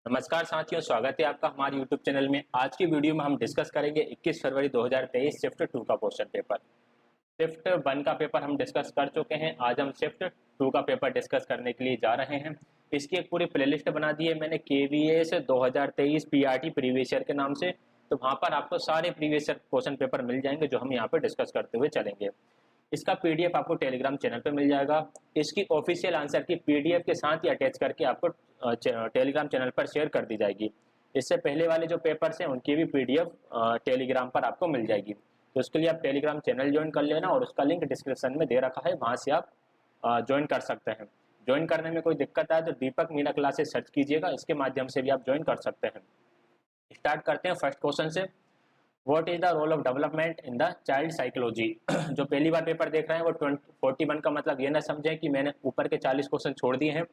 नमस्कार साथियों, स्वागत है आपका हमारे YouTube चैनल में। आज की वीडियो में हम डिस्कस करेंगे 21 फरवरी 2023 शिफ्ट 2 का क्वेश्चन पेपर। शिफ्ट 1 का पेपर हम डिस्कस कर चुके हैं। आज हम शिफ्ट 2 का पेपर डिस्कस करने के लिए जा रहे हैं। इसकी एक पूरी प्लेलिस्ट बना दी है मैंने KVS 2023 PRT प्रीवियस ईयर के नाम से। तो वहाँ पर आपको सारे प्रीवियस ईयर क्वेश्चन पेपर मिल जाएंगे जो हम यहाँ पर डिस्कस करते हुए चलेंगे। इसका PDF आपको टेलीग्राम चैनल पे मिल जाएगा। इसकी ऑफिशियल आंसर की PDF के साथ ही अटैच करके आपको टेलीग्राम चैनल पर शेयर कर दी जाएगी। इससे पहले वाले जो पेपर्स हैं उनकी भी PDF टेलीग्राम पर आपको मिल जाएगी। तो उसके लिए आप टेलीग्राम चैनल ज्वाइन कर लेना और उसका लिंक डिस्क्रिप्शन में दे रखा है, वहाँ से आप ज्वाइन कर सकते हैं। ज्वाइन करने में कोई दिक्कत आए तो दीपक मीना क्लासेस सर्च कीजिएगा, इसके माध्यम से भी आप ज्वाइन कर सकते हैं। स्टार्ट करते हैं फर्स्ट क्वेश्चन से। What is the role of development in the child psychology. जो पहली बार पेपर देख रहे हैं वो 41 का मतलब ये ना समझें कि मैंने ऊपर के 40 क्वेश्चन छोड़ दिए हैं।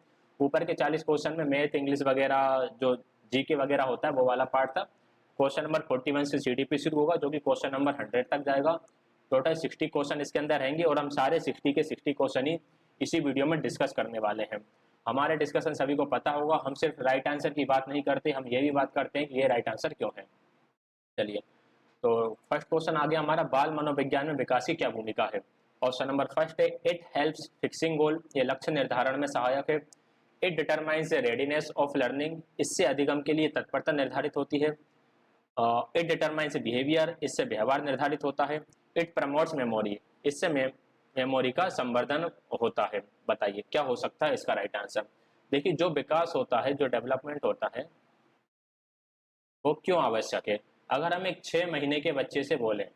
ऊपर के 40 क्वेश्चन में मैथ, इंग्लिश वगैरह, जो जीके वगैरह होता है वो वाला पार्ट था। क्वेश्चन नंबर 41 से CDP शुरू होगा, जो कि क्वेश्चन नंबर 100 तक जाएगा। टोटल 60 क्वेश्चन इसके अंदर रहेंगे और हम सारे 60 के 60 क्वेश्चन ही इसी वीडियो में डिस्कस करने वाले हैं। हमारे डिस्कशन सभी को पता होगा, हम सिर्फ राइट आंसर की बात नहीं करते, हम ये भी बात करते हैं कि ये राइट आंसर क्यों है। चलिए, तो फर्स्ट क्वेश्चन आ गया हमारा, बाल मनोविज्ञान में विकास की क्या भूमिका है। ऑप्शन नंबर फर्स्ट है इट हेल्प्स फिक्सिंग गोल, ये लक्ष्य निर्धारण में सहायक है। It determines the readiness of learning, इससे अधिगम के लिए तत्परता निर्धारित होती है। इट डिटरमाइंस बिहेवियर, इससे व्यवहार निर्धारित होता है। इट प्रमोट्स मेमोरी, इससे मेमोरी का संवर्धन होता है। बताइए क्या हो सकता है इसका राइट आंसर। देखिए, जो विकास होता है, जो डेवलपमेंट होता है, वो क्यों आवश्यक है। अगर हम एक 6 महीने के बच्चे से बोलें,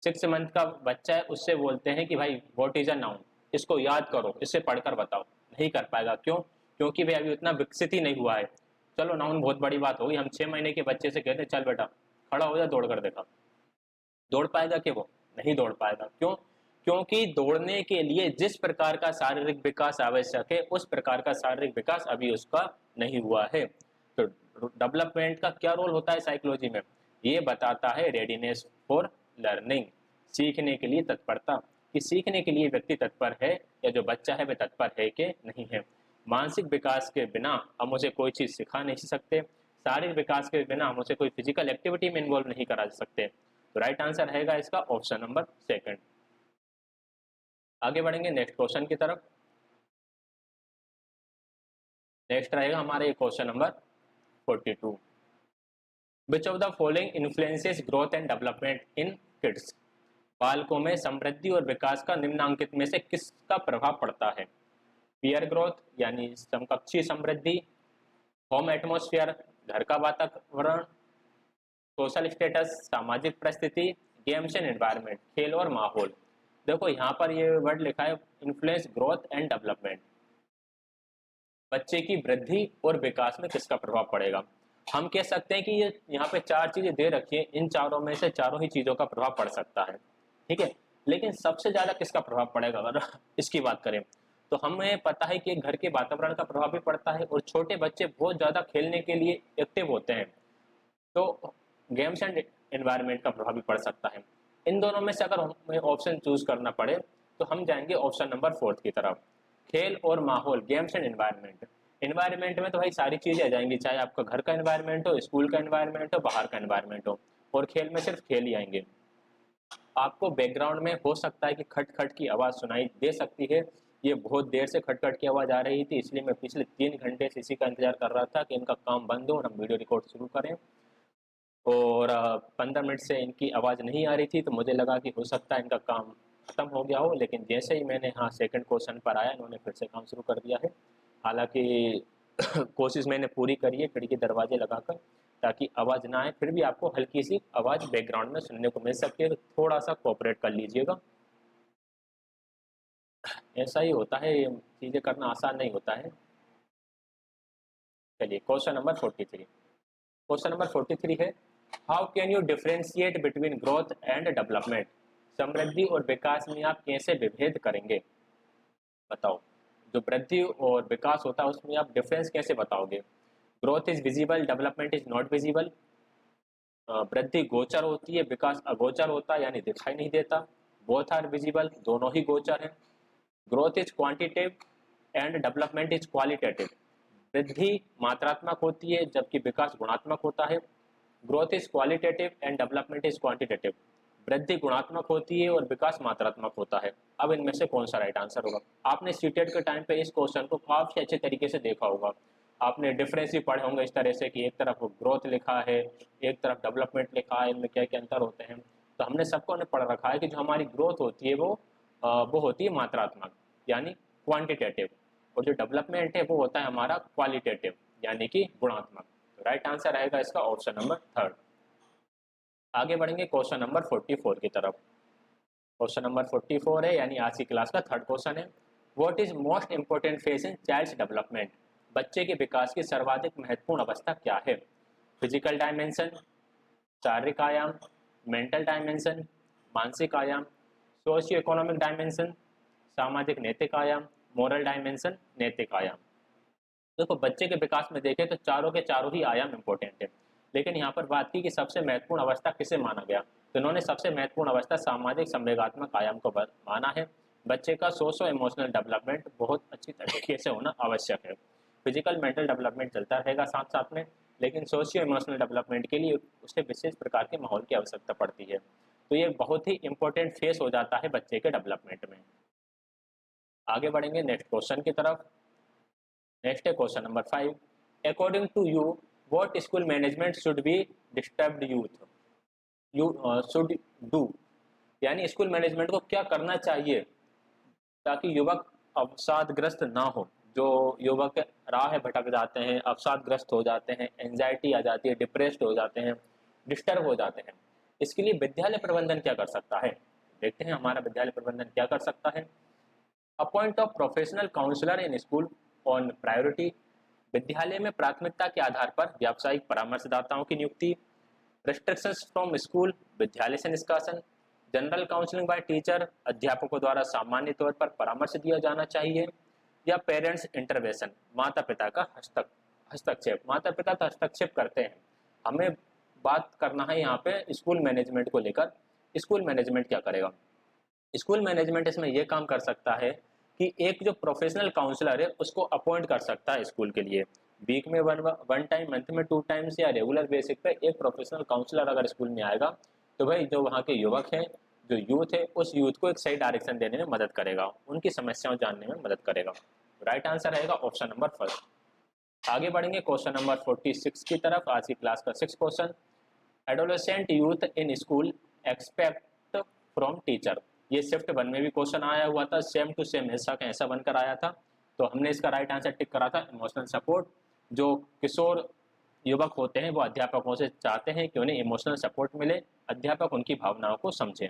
6 मंथ का बच्चा है, उससे बोलते हैं कि भाई व्हाट इज अ नाउन, इसको याद करो, इसे पढ़कर बताओ, नहीं कर पाएगा। क्यों? क्योंकि वह अभी उतना विकसित ही नहीं हुआ है। चलो नाउन बहुत बड़ी बात होगी, हम 6 महीने के बच्चे से कहते हैं चल बेटा खड़ा हो जा, दौड़ कर देखा, दौड़ पाएगा कि वो नहीं दौड़ पाएगा। क्यों? क्योंकि दौड़ने के लिए जिस प्रकार का शारीरिक विकास आवश्यक है उस प्रकार का शारीरिक विकास अभी उसका नहीं हुआ है। तो डेवलपमेंट का क्या रोल होता है साइकोलॉजी में, ये बताता है रेडीनेस फॉर लर्निंग, सीखने के लिए तत्परता, कि सीखने के लिए व्यक्ति तत्पर है या जो बच्चा है वह तत्पर है कि नहीं है। मानसिक विकास के बिना हम उसे कोई चीज़ सिखा नहीं सकते, शारीरिक विकास के बिना हम उसे कोई फिजिकल एक्टिविटी में इन्वॉल्व नहीं करा सकते। तो राइट आंसर रहेगा इसका ऑप्शन नंबर सेकंड। आगे बढ़ेंगे नेक्स्ट क्वेश्चन की तरफ। नेक्स्ट रहेगा हमारे question number 42। Which of the following influences growth and development in kids. बालकों में समृद्धि और विकास का निम्नलिखित में से किसका प्रभाव पड़ता है। पीयर ग्रोथ यानी समकक्षी समृद्धि, होम एटमॉस्फेयर घर का वातावरण, सोशल स्टेटस सामाजिक परिस्थिति, गेम्स एंड एनवायरनमेंट खेल और माहौल। देखो यहाँ पर ये वर्ड लिखा है इन्फ्लुएंस ग्रोथ एंड डेवलपमेंट, बच्चे की वृद्धि और विकास में किसका प्रभाव पड़ेगा। हम कह सकते हैं कि ये यहाँ पे 4 चीजें दे रखी है, इन चारों में से चारों ही चीजों का प्रभाव पड़ सकता है, ठीक है। लेकिन सबसे ज्यादा किसका प्रभाव पड़ेगा अगर इसकी बात करें तो हमें पता है कि घर के वातावरण का प्रभाव भी पड़ता है और छोटे बच्चे बहुत ज्यादा खेलने के लिए एक्टिव होते हैं, तो गेम्स एंड एनवायरनमेंट का प्रभाव भी पड़ सकता है। इन दोनों में से अगर हमें ऑप्शन चूज करना पड़े तो हम जाएंगे ऑप्शन नंबर 4 की तरफ, खेल और माहौल, गेम्स एंड एनवायरनमेंट। एनवायरनमेंट में तो भाई सारी चीजें आ जाएंगी, चाहे आपका घर का एनवायरनमेंट हो, स्कूल का एनवायरनमेंट हो, बाहर का एनवायरनमेंट हो। और खेल में सिर्फ खेल ही आएंगे। आपको बैकग्राउंड में हो सकता है कि खट खट की आवाज़ सुनाई दे सकती है। ये बहुत देर से खट खट की आवाज़ आ रही थी, इसलिए मैं पिछले 3 घंटे से इसी का इंतजार कर रहा था कि इनका काम बंद हो और हम वीडियो रिकॉर्ड शुरू करें। और 15 मिनट से इनकी आवाज़ नहीं आ रही थी, तो मुझे लगा कि हो सकता है इनका काम ख़त्म हो गया हो, लेकिन जैसे ही मैंने हाँ सेकंड क्वेश्चन पर आया, इन्होंने फिर से काम शुरू कर दिया है। हालांकि कोशिश मैंने पूरी करी है खिड़की दरवाजे लगाकर ताकि आवाज़ ना आए, फिर भी आपको हल्की सी आवाज़ बैकग्राउंड में सुनने को मिल सकती है, तो थोड़ा सा कोऑपरेट कर लीजिएगा। ऐसा ही होता है, ये चीज़ें करना आसान नहीं होता है। चलिए क्वेश्चन नंबर 43। क्वेश्चन नंबर 43 है how can you differentiate between growth and development. समृद्धि और विकास में आप कैसे विभेद करेंगे, बताओ। जो वृद्धि और विकास होता है उसमें आप डिफरेंस कैसे बताओगे। Growth is visible, development is not visible. वृद्धि गोचर होती है, विकास अगोचर होता है यानी दिखाई नहीं देता। बोथ आर विजिबल, दोनों ही गोचर हैं। Growth is quantitative and development is qualitative. वृद्धि मात्रात्मक होती है जबकि विकास गुणात्मक होता है। Growth is qualitative and development is quantitative. वृद्धि गुणात्मक होती है और विकास मात्रात्मक होता है। अब इनमें से कौन सा राइट आंसर होगा? आपने सीटेट के टाइम पे इस क्वेश्चन को काफी अच्छे तरीके से देखा होगा। आपने डिफरेंस भी पढ़े होंगे इस तरह से कि एक तरफ ग्रोथ लिखा है, एक तरफ डेवलपमेंट लिखा है, इनमें क्या क्या अंतर होते हैं। तो हमने सबको ने पढ़ रखा है कि जो हमारी ग्रोथ होती है वो होती है मात्रात्मक यानी क्वांटिटेटिव, और जो डेवलपमेंट है वो होता है हमारा क्वालिटेटिव यानी कि गुणात्मक। तो राइट आंसर रहेगा इसका ऑप्शन नंबर थर्ड। आगे बढ़ेंगे क्वेश्चन नंबर 44 की तरफ। क्वेश्चन नंबर 44 है यानी आज की क्लास का थर्ड क्वेश्चन है। What is most important phase in child's development? बच्चे के विकास की सर्वाधिक महत्वपूर्ण अवस्था क्या है? फिजिकल डायमेंशन, शारीरिक आयाम, मेंटल डायमेंशन, मानसिक आयाम, सोशियो इकोनॉमिक डायमेंशन, सामाजिक नैतिक आयाम, मोरल डायमेंशन, नैतिक आयाम। देखो बच्चे के विकास में देखें तो चारों के चारों ही आयाम इंपॉर्टेंट है, लेकिन यहाँ पर बात की कि सबसे महत्वपूर्ण अवस्था किसे माना गया, तो इन्होंने सबसे महत्वपूर्ण अवस्था सामाजिक संवेगात्मक आयाम को माना है। बच्चे का सोशो इमोशनल डेवलपमेंट बहुत अच्छी तरीके से होना आवश्यक है। फिजिकल मेंटल डेवलपमेंट चलता रहेगा साथ साथ में, लेकिन सोशियो इमोशनल डेवलपमेंट के लिए उसे विशेष प्रकार के माहौल की आवश्यकता पड़ती है। तो ये बहुत ही इंपॉर्टेंट फेस हो जाता है बच्चे के डेवलपमेंट में। आगे बढ़ेंगे नेक्स्ट क्वेश्चन की तरफ। नेक्स्ट है question number 5। According to you what school management should be disturbed youth you should do, यानी स्कूल मैनेजमेंट को क्या करना चाहिए ताकि युवक अवसादग्रस्त ना हो। जो युवक राह भटक जाते हैं, अवसादग्रस्त हो जाते हैं, एंजाइटी आ जाती है, डिप्रेस्ड हो जाते हैं, डिस्टर्ब हो जाते हैं, इसके लिए विद्यालय प्रबंधन क्या कर सकता है? देखते हैं हमारा विद्यालय प्रबंधन क्या कर सकता है। Appoint of professional counsellor in school on priority. विद्यालय में प्राथमिकता के आधार पर व्यावसायिक परामर्शदाताओं की नियुक्ति। रेस्ट्रिक्शंस फ्रॉम स्कूल, विद्यालय से निष्कासन। जनरल काउंसलिंग बाय टीचर, अध्यापकों द्वारा सामान्य तौर पर परामर्श दिया जाना चाहिए। या पेरेंट्स इंटरवेंशन, माता पिता का हस्तक्षेप। माता पिता तो हस्तक्षेप करते हैं, हमें बात करना है यहाँ पे स्कूल मैनेजमेंट को लेकर। स्कूल मैनेजमेंट क्या करेगा? स्कूल मैनेजमेंट इसमें यह काम कर सकता है कि एक जो प्रोफेशनल काउंसलर है उसको अपॉइंट कर सकता है स्कूल के लिए। वीक में वन टाइम, मंथ में 2 टाइम्स या रेगुलर बेसिक पे एक प्रोफेशनल काउंसलर अगर स्कूल में आएगा तो भाई जो वहाँ के युवक हैं, जो यूथ है, उस यूथ को एक सही डायरेक्शन देने में मदद करेगा, उनकी समस्याओं जानने में मदद करेगा। राइट आंसर रहेगा ऑप्शन नंबर फर्स्ट। आगे बढ़ेंगे क्वेश्चन नंबर 46 की तरफ। आज की क्लास का 6 question. Adolescent youth in school expect from teacher. ये शिफ्ट 1 में भी क्वेश्चन आया हुआ था, सेम टू सेम ऐसा का ऐसा बनकर आया था। तो हमने इसका राइट आंसर टिक करा था इमोशनल सपोर्ट। जो किशोर युवक होते हैं वो अध्यापकों से चाहते हैं कि उन्हें इमोशनल सपोर्ट मिले, अध्यापक उनकी भावनाओं को समझें।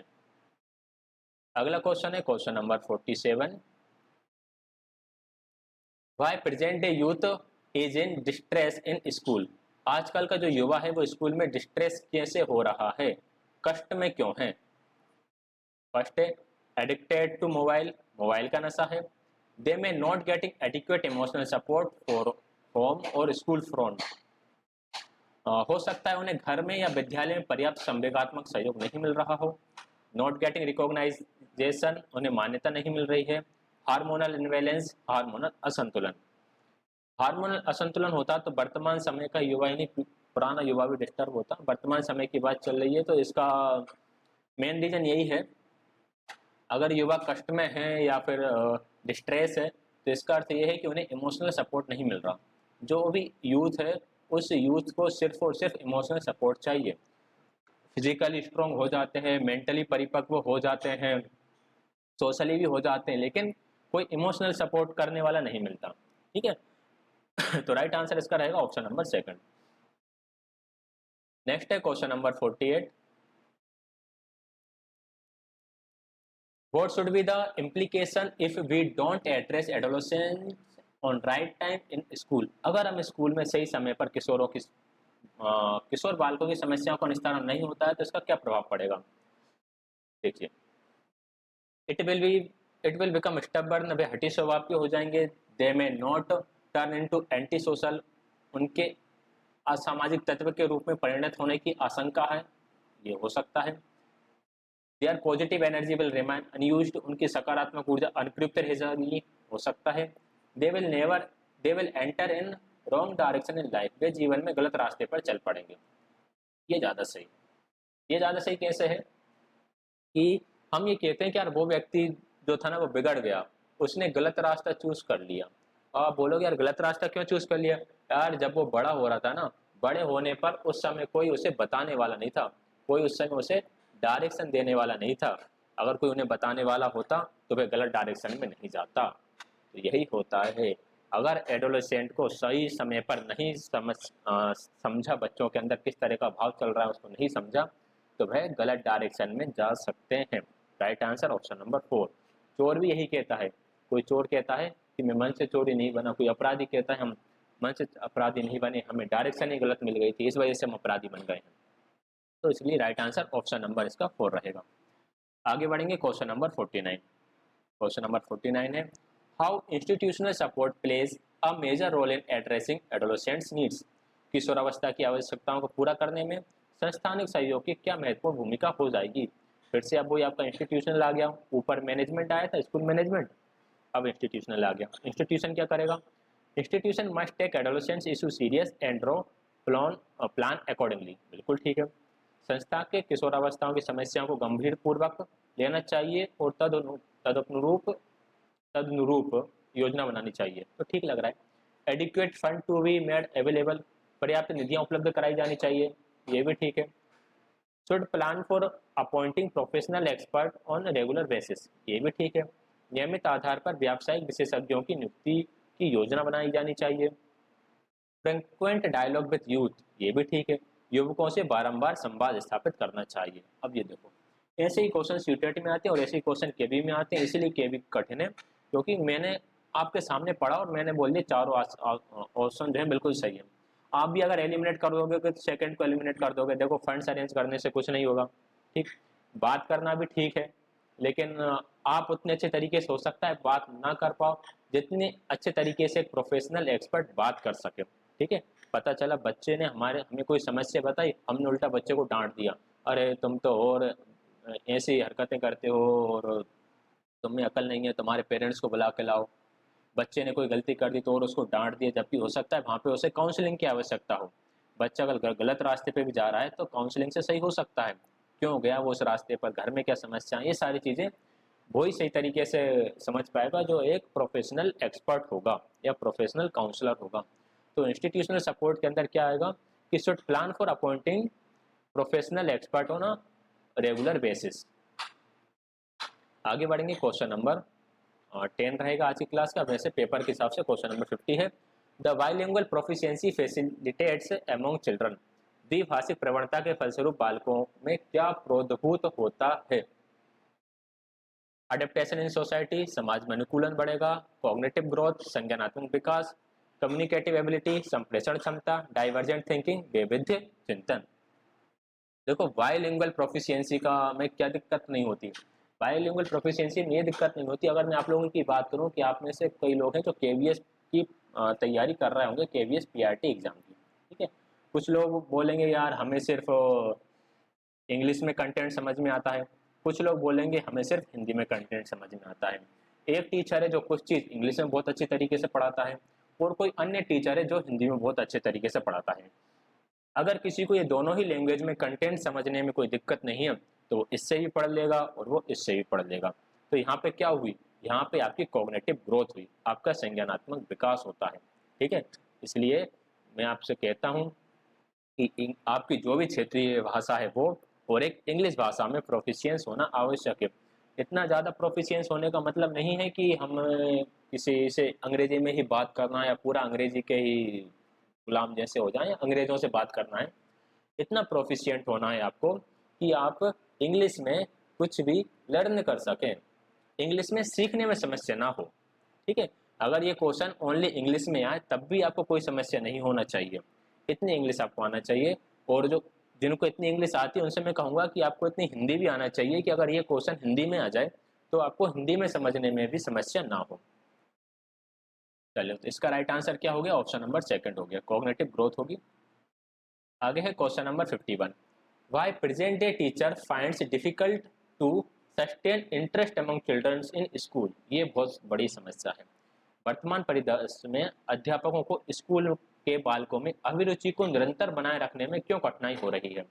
अगला क्वेश्चन है question number 47। Why present day youth is in distress in school. आजकल का जो युवा है वो स्कूल में डिस्ट्रेस कैसे हो रहा है, कष्ट में क्यों है? फर्स्ट है एडिक्टेड टू मोबाइल, मोबाइल का नशा है। They may not getting adequate emotional support for home और स्कूल फ्रंट। हो सकता है उन्हें घर में या विद्यालय में पर्याप्त संवेगात्मक सहयोग नहीं मिल रहा हो। नॉट गेटिंग रिकॉग्नाइजेशन, उन्हें मान्यता नहीं मिल रही है। हार्मोनल इनबैलेंस, हार्मोनल असंतुलन। हार्मोनल असंतुलन होता तो वर्तमान समय का युवा, यानी पुराना युवा भी डिस्टर्ब होता। वर्तमान समय की बात चल रही है तो इसका मेन रीजन यही है। अगर युवा कष्ट में है या फिर डिस्ट्रेस है तो इसका अर्थ ये है कि उन्हें इमोशनल सपोर्ट नहीं मिल रहा। जो भी यूथ है उस यूथ को सिर्फ और सिर्फ इमोशनल सपोर्ट चाहिए। फिजिकली स्ट्रॉन्ग हो जाते हैं, मेंटली परिपक्व हो जाते हैं, सोशली भी हो जाते हैं, लेकिन कोई इमोशनल सपोर्ट करने वाला नहीं मिलता। ठीक है तो राइट आंसर इसका रहेगा ऑप्शन नंबर सेकंड। नेक्स्ट है question number 48। What should be the implication if we don't address adolescents on right time in school? अगर हम स्कूल में सही समय पर किशोर बालकों की समस्याओं का निस्तारण नहीं होता है तो इसका क्या प्रभाव पड़ेगा? देखिए, इट विल बिकम स्टबर्न, वे हठी स्वभाव के हो जाएंगे। They may not turn into anti social, उनके असामाजिक तत्व के रूप में परिणत होने की आशंका है, ये हो सकता है। Their positive energy will remain unused, उनकी सकारात्मक ऊर्जा अनुपयुक्त रह जाएगी, हो सकता है। They will enter in wrong direction in life, वे जीवन में गलत रास्ते पर चल पड़ेंगे। ये ज़्यादा सही, ये ज़्यादा सही कैसे है कि हम ये कहते हैं कि यार वो व्यक्ति जो था ना वो बिगड़ गया, उसने गलत रास्ता चूज कर लिया। और आप बोलोगे यार गलत रास्ता क्यों चूज कर लिया? यार जब वो बड़ा हो रहा था ना, बड़े होने पर उस समय कोई उसे बताने वाला नहीं था, कोई उस समय उसे डायरेक्शन देने वाला नहीं था। अगर कोई उन्हें बताने वाला होता तो वह गलत डायरेक्शन में नहीं जाता। तो यही होता है, अगर एडोलेसेंट को सही समय पर नहीं समझा, बच्चों के अंदर किस तरह का भाव चल रहा है उसको नहीं समझा, तो वह गलत डायरेक्शन में जा सकते हैं। Right answer option number 4। चोर भी यही कहता है, कोई चोर कहता है कि मैं मन से चोरी नहीं बना, कोई अपराधी कहता है हम मन से अपराधी नहीं बने, हमें डायरेक्शन ही गलत मिल गई थी, इस वजह से हम अपराधी बन गए हैं। तो इसलिए राइट आंसर ऑप्शन नंबर इसका 4 रहेगा। आगे बढ़ेंगे क्वेश्चन नंबर 49। क्वेश्चन नंबर 49 है, how institutional support plays a major role in addressing adolescents needs. किशोरावस्था की आवश्यकताओं को पूरा करने में संस्थानिक सहयोग की क्या महत्वपूर्ण भूमिका हो जाएगी। फिर से अब वही आपका इंस्टीट्यूशनल आ गया, ऊपर मैनेजमेंट आया था, स्कूल मैनेजमेंट, अब इंस्टीट्यूशनल आ गया। इंस्टीट्यूशन क्या करेगा? Institution must take adolescents issue serious and draw plan accordingly. बिल्कुल ठीक है, संस्था के किशोरावस्थाओं की समस्याओं को गंभीर पूर्वक लेना चाहिए और तदनुरूप योजना बनानी चाहिए। तो ठीक लग रहा है। Adequate fund to be made available, पर्याप्त निधियां उपलब्ध कराई जानी चाहिए, ये भी ठीक है। Should plan for appointing professional expert on regular basis, ये भी ठीक है। नियमित आधार पर व्यावसायिक विशेषज्ञों की नियुक्ति की योजना बनाई जानी चाहिए। फ्रिक्वेंट डायलॉग विद यूथ, ये भी ठीक है, युवकों से बारंबार संवाद स्थापित करना चाहिए। अब ये देखो, ऐसे ही क्वेश्चन सीटेट में आते हैं और ऐसे ही क्वेश्चन केबी में आते हैं, इसीलिए केबी कठिन है, क्योंकि मैंने आपके सामने पढ़ा और मैंने बोल दिया चारों ऑप्शन जो है बिल्कुल सही है। आप भी अगर एलिमिनेट कर दोगे तो सेकंड को एलिमिनेट कर दोगे। देखो फंड्स अरेंज करने से कुछ नहीं होगा, ठीक, बात करना भी ठीक है, लेकिन आप उतने अच्छे तरीके से हो सकता है बात ना कर पाओ जितने अच्छे तरीके से एक प्रोफेशनल एक्सपर्ट बात कर सके। ठीक है, पता चला बच्चे ने हमें कोई समस्या बताई, हमने उल्टा बच्चे को डांट दिया, अरे तुम तो और ऐसी हरकतें करते हो और तुम्हें अकल नहीं है, तुम्हारे पेरेंट्स को बुला के लाओ। बच्चे ने कोई गलती कर दी तो और उसको डांट दिया, जबकि हो सकता है वहाँ पे उसे काउंसलिंग की आवश्यकता हो। बच्चा अगर गलत रास्ते पे भी जा रहा है तो काउंसलिंग से सही हो सकता है, क्यों गया वो उस रास्ते पर, घर में क्या समस्या है, ये सारी चीज़ें वही सही तरीके से समझ पाएगा जो एक प्रोफेशनल एक्सपर्ट होगा या प्रोफेशनल काउंसलर होगा। तो इंस्टीट्यूशनल सपोर्ट के अंदर क्या आएगा कि should plan for appointing professional expert on a regular basis. आगे बढ़ेंगे, क्वेश्चन नंबर 10 रहेगा आज की क्लास का, वैसे पेपर के हिसाब से क्वेश्चन नंबर 50 है। The bilingual proficiency facilitates among children, द्विभाषिक प्रवणता के फलस्वरूप बालकों में क्या प्रोद्भूत होता है? अडेप्टेशन इन सोसाइटी, समाज में अनुकूलन बढ़ेगा, कॉग्निटिव ग्रोथ, संज्ञानात्मक विकास, कम्युनिकेटिव एबिलिटी, संप्रेषण क्षमता, डाइवर्जेंट थिंकिंग, वैविध्य चिंतन। देखो बाइलिंगुअल प्रोफिशिएंसी का में क्या दिक्कत नहीं होती, बाइलिंगुअल प्रोफिशिएंसी में ये दिक्कत नहीं होती। अगर मैं आप लोगों की बात करूं कि आप में से कई लोग हैं जो केवीएस की तैयारी कर रहे होंगे, केवीएस पीआरटी एग्जाम की, ठीक है, कुछ लोग बोलेंगे यार हमें सिर्फ इंग्लिश में कंटेंट समझ में आता है, कुछ लोग बोलेंगे हमें सिर्फ हिंदी में कंटेंट समझ में आता है। एक टीचर है जो कुछ चीज़ इंग्लिश में बहुत अच्छी तरीके से पढ़ाता है और कोई अन्य टीचर है जो हिंदी में बहुत अच्छे तरीके से पढ़ाता है। अगर किसी को ये दोनों ही लैंग्वेज में कंटेंट समझने में कोई दिक्कत नहीं है तो वो इससे भी पढ़ लेगा और वो इससे भी पढ़ लेगा। तो यहाँ पे क्या हुई, यहाँ पे आपकी कॉग्निटिव ग्रोथ हुई, आपका संज्ञानात्मक विकास होता है। ठीक है, इसलिए मैं आपसे कहता हूँ कि आपकी जो भी क्षेत्रीय भाषा है वो और एक इंग्लिश भाषा में प्रोफिशिएंस होना आवश्यक है। इतना ज़्यादा प्रोफिशिएंस होने का मतलब नहीं है कि हम किसी से अंग्रेजी में ही बात करना है या पूरा अंग्रेजी के ही गुलाम जैसे हो जाए, अंग्रेजों से बात करना है। इतना प्रोफिशिएंट होना है आपको कि आप इंग्लिश में कुछ भी लर्न कर सकें, इंग्लिश में सीखने में समस्या ना हो। ठीक है, अगर ये क्वेश्चन ओनली इंग्लिश में आए तब भी आपको कोई समस्या नहीं होना चाहिए, इतनी इंग्लिश आपको आना चाहिए। और जो जिनको इतनी इंग्लिश आती है उनसे मैं कहूँगा कि आपको इतनी हिंदी भी आना चाहिए कि अगर ये क्वेश्चन हिंदी में आ जाए तो आपको हिंदी में समझने में भी समस्या ना हो। चलिए, तो इसका राइट आंसर क्या हो गया? ऑप्शन नंबर 2 हो गया, कॉग्निटिव ग्रोथ होगी। आगे है question number 51। Why present day teacher finds difficult to sustain interest among children in school. ये बहुत बड़ी समस्या है। वर्तमान परिदृश्य में अध्यापकों को स्कूल के बालकों में अभिरुचि को निरंतर बनाए रखने में क्यों कठिनाई हो रही है?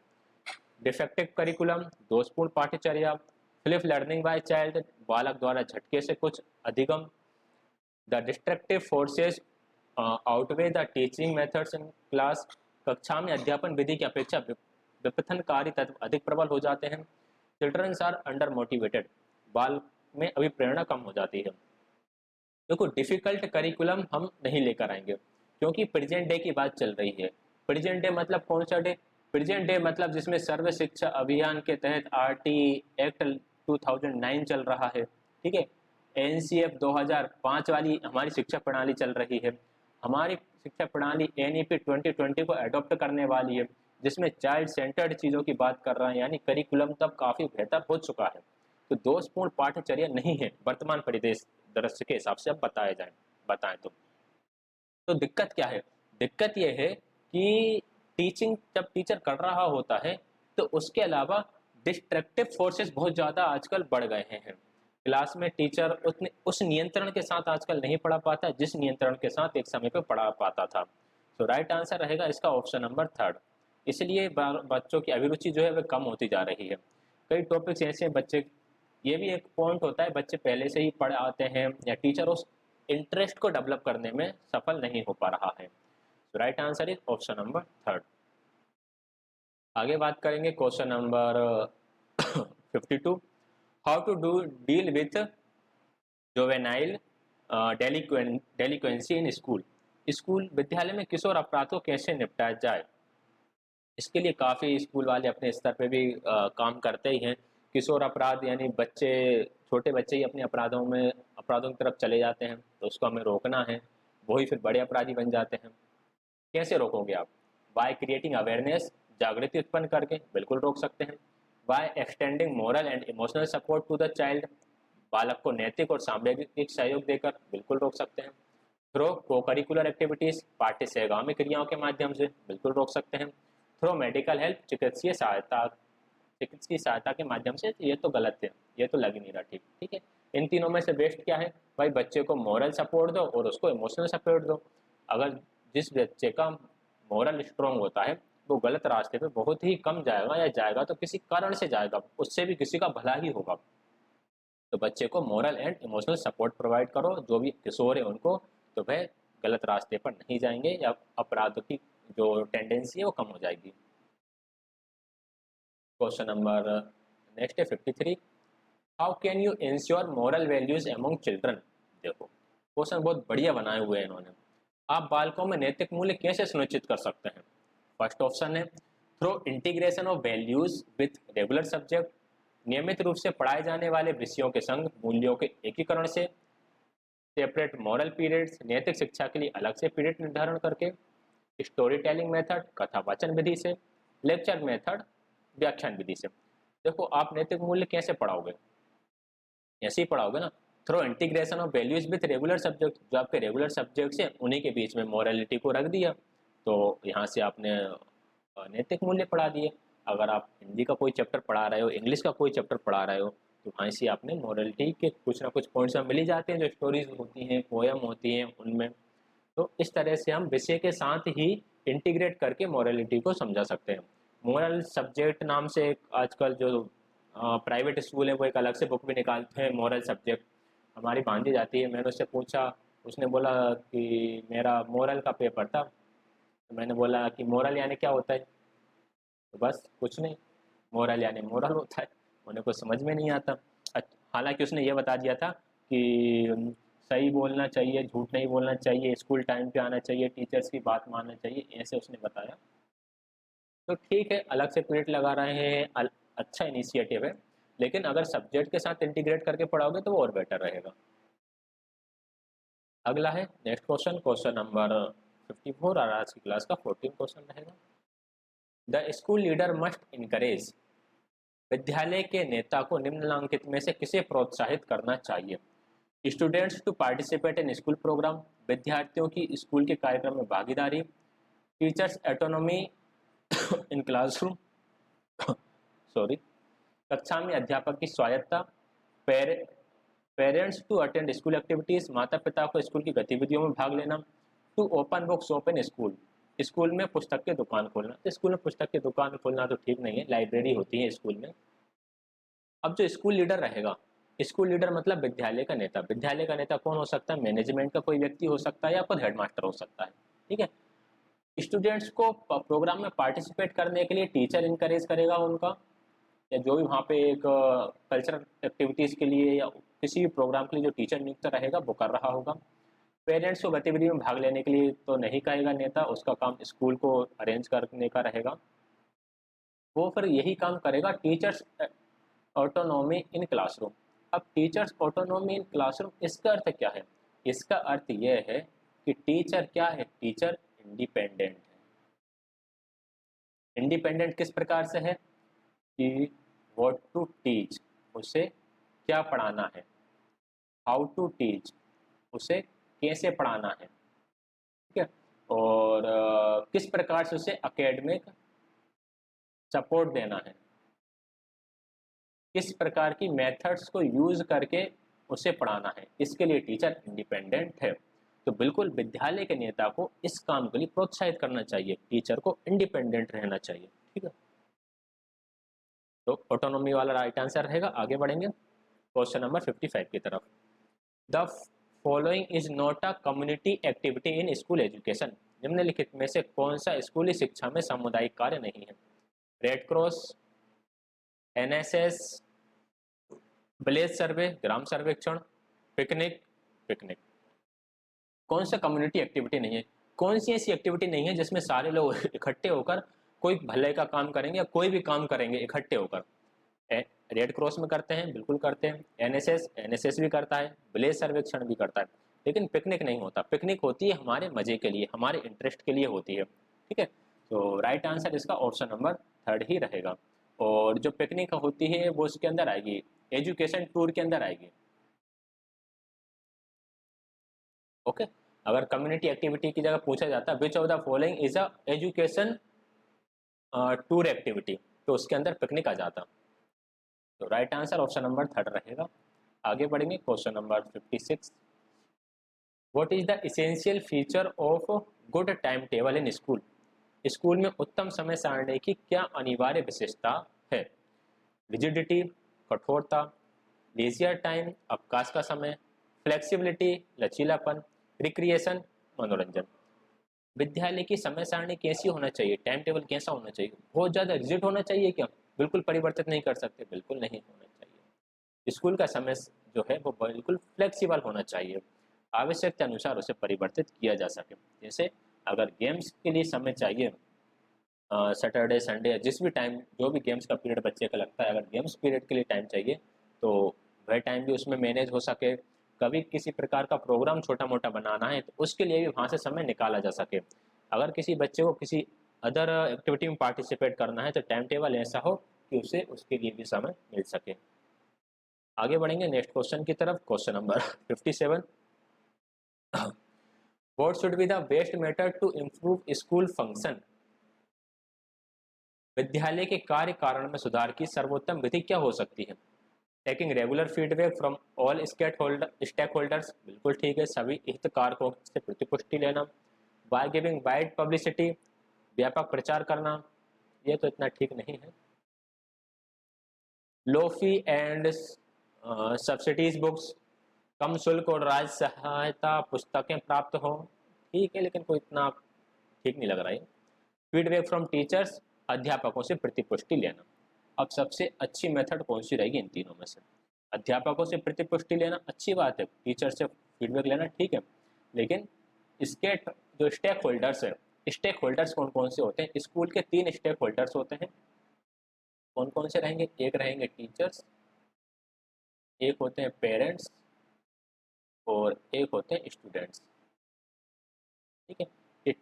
डिफेक्टिव करिकुलम, दोषपूर्ण पाठ्यचर्या, फ्लिप लर्निंग बाय चाइल्ड, बालक द्वारा झटके से कुछ अधिगम, the destructive forces outweigh the teaching methods in class, कक्षा में अध्यापन विधि की अपेक्षा विपथनकारी तत्व अधिक प्रबल हो जाते हैं, चिल्ड्रंस आर अंडर मोटिवेटेड, बाल में अभी प्रेरणा कम हो जाती है। देखो, डिफिकल्ट करिकुलम हम नहीं लेकर आएंगे क्योंकि प्रेजेंट डे की बात चल रही है। प्रेजेंट डे मतलब कौन सा डे? प्रेजेंट डे मतलब जिसमें सर्व शिक्षा अभियान के तहत आरटी एक्ट 2009 चल रहा है, ठीक है। एनसीएफ 2005 वाली हमारी शिक्षा प्रणाली चल रही है। हमारी शिक्षा प्रणाली एनईपी 2020 को अडॉप्ट करने वाली है, जिसमें चाइल्ड सेंटर्ड चीज़ों की बात कर रहे हैं, यानी करिकुलम तब काफ़ी बेहतर हो चुका है। तो दोषपूर्ण पाठ्यचर्या नहीं है वर्तमान परिदृश्य के हिसाब से। अब बताएं तो दिक्कत क्या है? दिक्कत यह है कि टीचिंग जब टीचर कर रहा होता है तो उसके अलावा डिस्ट्रक्टिव फोर्सेस बहुत ज़्यादा आजकल बढ़ गए हैं। क्लास में टीचर उतने उस नियंत्रण के साथ आजकल नहीं पढ़ा पाता जिस नियंत्रण के साथ एक समय पर पढ़ा पाता था। तो राइट आंसर रहेगा इसका ऑप्शन नंबर 3। इसलिए बच्चों की अभिरुचि जो है वह कम होती जा रही है। कई टॉपिक्स ऐसे बच्चे, ये भी एक पॉइंट होता है, बच्चे पहले से ही पढ़ आते हैं या टीचर उस इंटरेस्ट को डेवलप करने में सफल नहीं हो पा रहा है। तो right answer is option number 3। आगे बात करेंगे question number 52, how to deal with juvenile delinquency in school. School विद्यालय में किशोर अपराधों कैसे निपटाया जाए? इसके लिए काफ़ी स्कूल वाले अपने स्तर पे भी काम करते ही हैं। किशोर अपराध यानी बच्चे, छोटे बच्चे ही अपने अपराधों की तरफ चले जाते हैं, तो उसको हमें रोकना है। वही फिर बड़े अपराधी बन जाते हैं। कैसे रोकोगे आप? बाय क्रिएटिंग अवेयरनेस, जागृति उत्पन्न करके बिल्कुल रोक सकते हैं। By extending moral and emotional support to the child, बालक को नैतिक और सामाजिक सहयोग देकर बिल्कुल रोक सकते हैं। थ्रो को करिकुलर एक्टिविटीज़, पाठ्य सहगामी क्रियाओं के माध्यम से बिल्कुल रोक सकते हैं। थ्रो मेडिकल हेल्प, चिकित्सीय सहायता के माध्यम से, ये तो गलत है, ये तो लग ही नहीं रहा ठीक। ठीक है, इन तीनों में से बेस्ट क्या है भाई? बच्चे को मॉरल सपोर्ट दो और उसको इमोशनल सपोर्ट दो। अगर जिस बच्चे का मॉरल स्ट्रॉन्ग होता है वो गलत रास्ते पे बहुत ही कम जाएगा, या जाएगा तो किसी कारण से जाएगा, उससे भी किसी का भला ही होगा। तो बच्चे को moral and emotional support provide करो, जो भी किशोर है उनको, तो वह गलत रास्ते पर नहीं जाएंगे या अपराध की जो टेंडेंसी है वो कम हो जाएगी। क्वेश्चन नंबर नेक्स्ट है 53, how can you ensure moral values among children. देखो, क्वेश्चन बहुत बढ़िया बनाए हुए हैं इन्होंने। आप बालकों में नैतिक मूल्य कैसे सुनिश्चित कर सकते हैं? फर्स्ट ऑप्शन है through integration of values with regular subject, नियमित रूप से पढ़ाए जाने वाले विषयों के संग मूल्यों के एकीकरण से। सेपरेट मॉरल पीरियड्स, नैतिक शिक्षा के लिए अलग से पीरियड निर्धारण करके। स्टोरी टेलिंग मेथड, कथा वाचन विधि से। लेक्चर मेथड, व्याख्यान विधि से। देखो, आप नैतिक मूल्य कैसे पढ़ाओगे? ऐसे ही पढ़ाओगे ना, through integration of values with regular subject, जो आपके रेगुलर सब्जेक्ट्स हैं उन्हीं के बीच में मॉरलिटी को रख दिया, तो यहाँ से आपने नैतिक मूल्य पढ़ा दिए। अगर आप हिंदी का कोई चैप्टर पढ़ा रहे हो, इंग्लिश का कोई चैप्टर पढ़ा रहे हो, तो वहाँ से आपने मॉरलिटी के कुछ ना कुछ पॉइंट्स मिल ही जाते हैं, जो स्टोरीज होती हैं, पोएम होती हैं उनमें। तो इस तरह से हम विषय के साथ ही इंटीग्रेट करके मॉरलिटी को समझा सकते हैं। मोरल सब्जेक्ट नाम से एक आजकल जो प्राइवेट स्कूल है वो एक अलग से बुक भी निकालते हैं मॉरल सब्जेक्ट। हमारी भांजी जाती है, मैंने उससे पूछा, उसने बोला कि मेरा मोरल का पेपर था। तो मैंने बोला कि मोरल यानी क्या होता है? तो बस कुछ नहीं, मोरल यानी मोरल होता है। उन्हें कुछ समझ में नहीं आता। हालांकि उसने ये बता दिया था कि सही बोलना चाहिए, झूठ नहीं बोलना चाहिए, स्कूल टाइम पे आना चाहिए, टीचर्स की बात मानना चाहिए, ऐसे उसने बताया। तो ठीक है, अलग से पीरियड लगा रहे हैं, अच्छा इनिशिएटिव है, लेकिन अगर सब्जेक्ट के साथ इंटीग्रेट करके पढ़ाओगे तो वो और बेटर रहेगा। अगला है नेक्स्ट क्वेश्चन, क्वेश्चन नंबर 54 और आज की क्लास का 14 क्वेश्चन रहेगा। The school leader must encourage, विद्यालय के नेता को निम्नलिखित में से किसे प्रोत्साहित करना चाहिए? Students to participate in school program, विद्यार्थियों की स्कूल के कार्यक्रम में भागीदारी। Teachers autonomy in classroom, sorry, कक्षा में अध्यापक की स्वायत्ता। Parents to attend school activities, माता पिता को स्कूल की गतिविधियों में भाग लेना। To open books open school, school में पुस्तक की दुकान खोलना। तो स्कूल में पुस्तक की दुकान खोलना तो ठीक नहीं है, लाइब्रेरी होती है स्कूल में। अब जो स्कूल लीडर रहेगा, स्कूल लीडर मतलब विद्यालय का नेता। विद्यालय का नेता कौन हो सकता है? मैनेजमेंट का कोई व्यक्ति हो सकता है या खुद हेडमास्टर हो सकता है। ठीक है। स्टूडेंट्स को प्रोग्राम में पार्टिसिपेट करने के लिए टीचर इनकरेज करेगा उनका, या जो भी वहाँ पे एक कल्चरल एक्टिविटीज़ के लिए या किसी भी प्रोग्राम के लिए जो टीचर नियुक्त रहेगा वो कर रहा होगा। पेरेंट्स को गतिविधि में भाग लेने के लिए तो नहीं कहेगा नेता, उसका काम स्कूल को अरेंज करने का रहेगा। वो फिर यही काम करेगा। Teachers autonomy in classroom. अब टीचर्स ऑटोनॉमी इन क्लासरूम, इसका अर्थ क्या है? इसका अर्थ यह है कि टीचर क्या है? टीचर इंडिपेंडेंट है। इंडिपेंडेंट किस प्रकार से है कि व्हाट टू टीच, उसे क्या पढ़ाना है। हाउ टू टीच, उसे कैसे पढ़ाना है। ठीक है। और किस प्रकार से उसे एकेडमिक सपोर्ट देना है, किस प्रकार की मेथड्स को यूज करके उसे पढ़ाना है, इसके लिए टीचर इंडिपेंडेंट है। तो बिल्कुल विद्यालय के नेता को इस काम के लिए प्रोत्साहित करना चाहिए, टीचर को इंडिपेंडेंट रहना चाहिए। ठीक है। तो ऑटोनॉमी वाला राइट आंसर रहेगा। आगे बढ़ेंगे क्वेश्चन नंबर 55 की तरफ। The following is not a community activity in school education. निम्नलिखित में से कौन सा स्कूली शिक्षा में सामुदायिक कार्य नहीं है? रेड क्रॉस, एनएसएस, विलेज सर्वे ग्राम सर्वेक्षण, पिकनिक। पिकनिक कौन सा कम्युनिटी एक्टिविटी नहीं है? कौन सी ऐसी एक्टिविटी नहीं है जिसमें सारे लोग इकट्ठे होकर कोई भले का काम करेंगे या कोई भी काम करेंगे इकट्ठे होकर? रेड क्रॉस में करते हैं, बिल्कुल करते हैं। एनएसएस भी करता है, विलेज सर्वेक्षण भी करता है, लेकिन पिकनिक नहीं होता। पिकनिक होती है हमारे मजे के लिए, हमारे इंटरेस्ट के लिए होती है। ठीक है। तो राइट आंसर इसका ऑप्शन नंबर 3 ही रहेगा। और जो पिकनिक होती है वो उसके अंदर आएगी, एजुकेशन टूर के अंदर आएगी। ओके। अगर कम्युनिटी एक्टिविटी की जगह पूछा जाता है विच of the following is a education tour activity, तो उसके अंदर पिकनिक आ जाता। तो राइट आंसर ऑप्शन नंबर 3 रहेगा। आगे बढ़ेंगे question number 56। What is the essential feature of good time table in school. School में उत्तम समय सारणी की क्या अनिवार्य विशेषता है? रिजिडिटी कठोरता, लीजियर टाइम अवकाश का समय, फ्लेक्सिबिलिटी लचीलापन, रिक्रिएशन मनोरंजन। विद्यालय की समय सारणी कैसी होना चाहिए? टाइम टेबल कैसा होना चाहिए? बहुत ज़्यादा रिजिड होना चाहिए क्या? बिल्कुल परिवर्तित नहीं कर सकते? बिल्कुल नहीं होना चाहिए। स्कूल का समय जो है वो बिल्कुल फ्लेक्सिबल होना चाहिए, आवश्यकता अनुसार उसे परिवर्तित किया जा सके। जैसे अगर गेम्स के लिए समय चाहिए, सैटरडे संडे जिस भी टाइम जो भी गेम्स का पीरियड बच्चे का लगता है, अगर गेम्स पीरियड के लिए टाइम चाहिए तो वह टाइम भी उसमें मैनेज हो सके। कभी किसी प्रकार का प्रोग्राम छोटा मोटा बनाना है तो उसके लिए भी वहाँ से समय निकाला जा सके। अगर किसी बच्चे को किसी अदर एक्टिविटी में पार्टिसिपेट करना है तो टाइम टेबल ऐसा हो कि उसे उसके लिए भी समय मिल सके। आगे बढ़ेंगे नेक्स्ट क्वेश्चन की तरफ। Question number 57। What should be the best method to improve school function. विद्यालय के कार्य कारण में सुधार की सर्वोत्तम विधि क्या हो सकती है? Taking regular feedback from all stakeholders, बिल्कुल ठीक है, सभी हितधारकों से प्रतिपुष्टि लेना। बाय गिविंग वाइड पब्लिसिटी, व्यापक प्रचार करना, ये तो इतना ठीक नहीं है। लो फी एंड सब्सिडीज बुक्स, कम शुल्क और राज्य सहायता पुस्तकें प्राप्त हो, ठीक है, लेकिन कोई इतना ठीक नहीं लग रहा है। फीडबैक फ्रॉम टीचर्स, अध्यापकों से प्रतिपुष्टि लेना। अब सबसे अच्छी मेथड कौन सी रहेगी इन तीनों में से? अध्यापकों से प्रतिपुष्टि लेना अच्छी बात है, टीचर से फीडबैक लेना ठीक है, लेकिन इसके जो स्टेक होल्डर्स है, स्टेक होल्डर्स कौन कौन से होते हैं? स्कूल के 3 स्टेक होल्डर्स होते हैं। कौन कौन से रहेंगे? एक रहेंगे टीचर्स, एक होते हैं पेरेंट्स और एक होते हैं स्टूडेंट्स। ठीक है। ये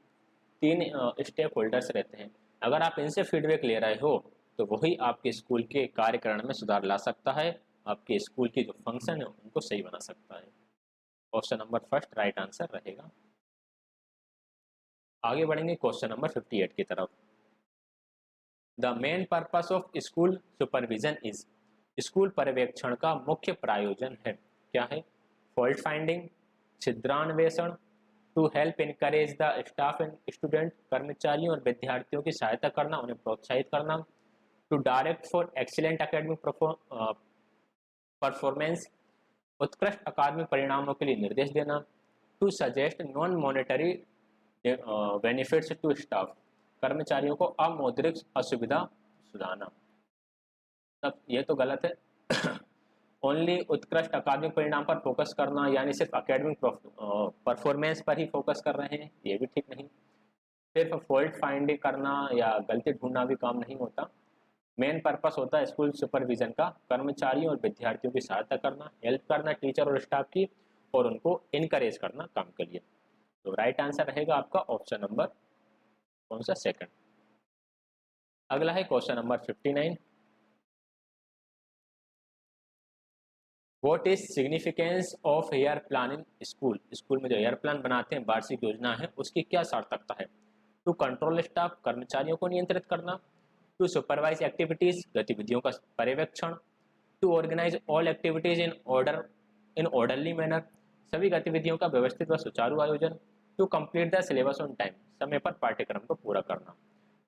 3 स्टेक होल्डर्स रहते हैं। अगर आप इनसे फीडबैक ले रहे हो तो वही आपके स्कूल के कार्यक्रम में सुधार ला सकता है, आपके स्कूल की जो फंक्शन है उनको सही बना सकता है। Option number first right answer रहेगा। आगे बढ़ेंगे क्वेश्चन नंबर 58 की तरफ। The main purpose of school supervision is. School पर्यवेक्षण का मुख्य प्रयोजन है। क्या है? फॉल्ट फाइंडिंग, छिद्रान्वेषण, to help encourage the staff and student, कर्मचारियों और विद्यार्थियों की सहायता करना, उन्हें प्रोत्साहित करना, to direct for excellent academic performance, उत्कृष्ट अकादमिक परिणामों के लिए निर्देश देना, to suggest non monetary benefits to staff, कर्मचारियों को अमौद्रिक असुविधा सुझाना। तब ये तो गलत है। ओनली उत्कृष्ट अकादमिक परिणाम पर फोकस करना, यानी सिर्फ अकेडमिक परफॉर्मेंस पर ही फोकस कर रहे हैं, ये भी ठीक नहीं। सिर्फ फॉल्ट फाइंडिंग करना या गलती ढूंढना भी काम नहीं होता। मेन पर्पस होता है स्कूल सुपरविजन का, कर्मचारियों और विद्यार्थियों की सहायता करना, हेल्प करना टीचर और स्टाफ की, और उनको इनकरेज करना काम के लिए। तो राइट आंसर रहेगा आपका ऑप्शन नंबर कौन सा? सेकंड। अगला है question number 59। What is significance of year plan in school? School में जो ईयर प्लान बनाते हैं, वार्षिक योजना है, उसकी क्या सार्थकता है? टू कंट्रोल स्टाफ, कर्मचारियों को नियंत्रित करना, टू सुपरवाइज एक्टिविटीज, गतिविधियों का पर्यवेक्षण, to organise all activities in orderly manner, सभी गतिविधियों का व्यवस्थित व सुचारू आयोजन, to complete the syllabus on time, समय पर पाठ्यक्रम को पूरा करना।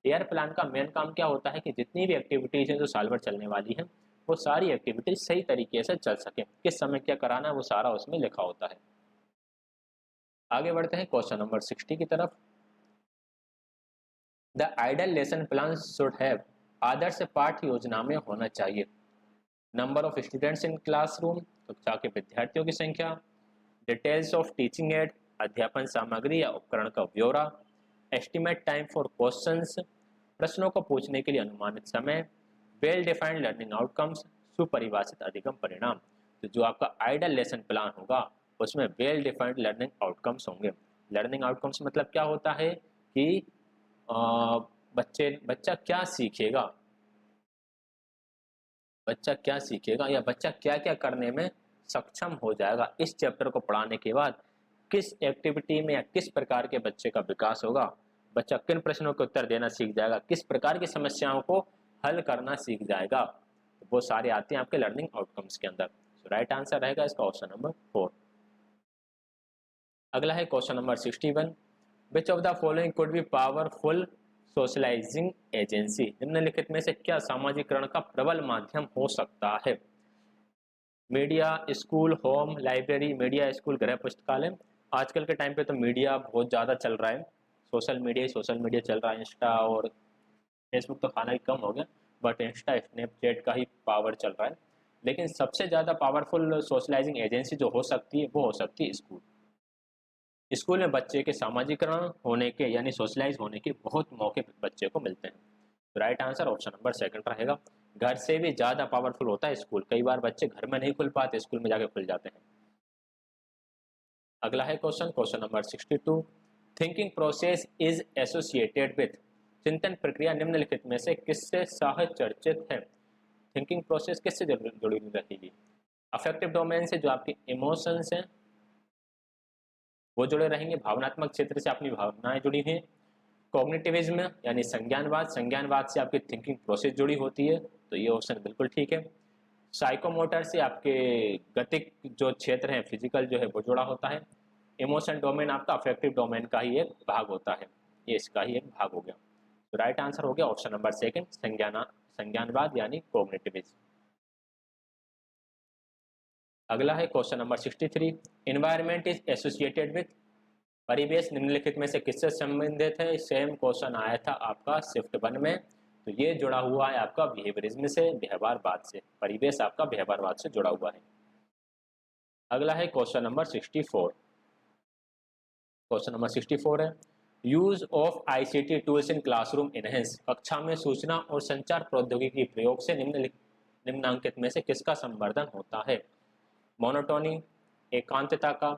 ईयर प्लान का मेन काम क्या होता है कि जितनी भी एक्टिविटीज हैं जो साल भर चलने वाली हैं, वो सारी एक्टिविटीज सही तरीके से चल सके, किस समय क्या कराना है वो सारा उसमें लिखा होता है। आगे बढ़ते हैं क्वेश्चन नंबर 60 की तरफ। The ideal lesson plan should have, आदर्श पाठ योजना में होना चाहिए। Number of students in classroom, कक्षा के विद्यार्थियों की संख्या, डिटेल्स ऑफ टीचिंग एड, अध्यापन सामग्री या उपकरण का ब्यौरा, एस्टिमेट टाइम फॉर क्वेश्चंस, प्रश्नों को पूछने के लिए अनुमानित समय, वेल डिफाइंड लर्निंग आउटकम्स, सुपरिभाषित अधिगम परिणाम। तो जो आपका आइडल लेसन प्लान होगा उसमें वेल डिफाइंड लर्निंग आउटकम्स होंगे। लर्निंग आउटकम्स मतलब क्या होता है कि बच्चा क्या सीखेगा, या बच्चा क्या क्या करने में सक्षम हो जाएगा। इस चैप्टर को पढ़ाने के बाद किस एक्टिविटी में या किस प्रकार के बच्चे का विकास होगा, बच्चा किन प्रश्नों के उत्तर देना सीख जाएगा, किस प्रकार की समस्याओं को हल करना सीख जाएगा, तो वो सारे आते हैं आपके लर्निंग आउटकम्स के अंदर। तो राइट आंसर रहेगा इसका ऑप्शन नंबर 4। अगला है question number 61। Which of the following could be powerful socialising agency, निम्नलिखित में से क्या सामाजिकरण का प्रबल माध्यम हो सकता है? Media, school, home, library. Media, school, गृह पुस्तकालय। आजकल के टाइम पे तो मीडिया बहुत ज़्यादा चल रहा है, सोशल मीडिया चल रहा है। इंस्टा और फेसबुक तो खाना ही कम हो गया, बट इंस्टा स्नैपचैट का ही पावर चल रहा है। लेकिन सबसे ज़्यादा पावरफुल सोशलाइजिंग एजेंसी जो हो सकती है वो हो सकती है स्कूल। स्कूल में बच्चे के सामाजिकरण होने के यानी सोशलाइज होने के बहुत मौके बच्चे को मिलते हैं। तो right answer option number second रहेगा। घर से भी ज़्यादा पावरफुल होता है स्कूल। कई बार बच्चे घर में नहीं खुल पाते, स्कूल में जाके खुल जाते हैं। अगला है question number 62। Thinking process is associated with, चिंतन प्रक्रिया निम्नलिखित में से किससे सहचर्चित है? थिंकिंग प्रोसेस किससे जुड़ी रहेगी? अफेक्टिव डोमेन से, जो आपके इमोशंस हैं वो जुड़े रहेंगे, भावनात्मक क्षेत्र से अपनी भावनाएं जुड़ी हैं। कॉग्निटिविज्म यानी संज्ञानवाद से आपकी थिंकिंग प्रोसेस जुड़ी होती है, तो ये ऑप्शन बिल्कुल ठीक है। साइकोमोटर से आपके गतिक जो क्षेत्र है, फिजिकल जो है वो जुड़ा होता है। इमोशन डोमेन आपका अफेक्टिव डोमेन का ही एक भाग होता है, ये इसका ही एक भाग हो गया। तो राइट आंसर हो गया ऑप्शन नंबर सेकंड, संज्ञानवाद यानी कॉग्निटिविज्म। अगला है question number 63। Environment is associated with, परिवेश निम्नलिखित में से किससे संबंधित है? सेम क्वेश्चन आया था आपका शिफ्ट 1 में, तो ये जुड़ा हुआ है आपका बिहेवियरिज्म से, व्यवहारवाद से। परिवेश आपका व्यवहारवाद से जुड़ा हुआ है। अगला है क्वेश्चन नंबर 64। क्वेश्चन नंबर 64 है use of ICT tools in classroom enhance, कक्षा में सूचना और संचार प्रौद्योगिकी प्रयोग से निम्नांकित में से किसका संवर्धन होता है? मोनोटोनी, एकांतता का,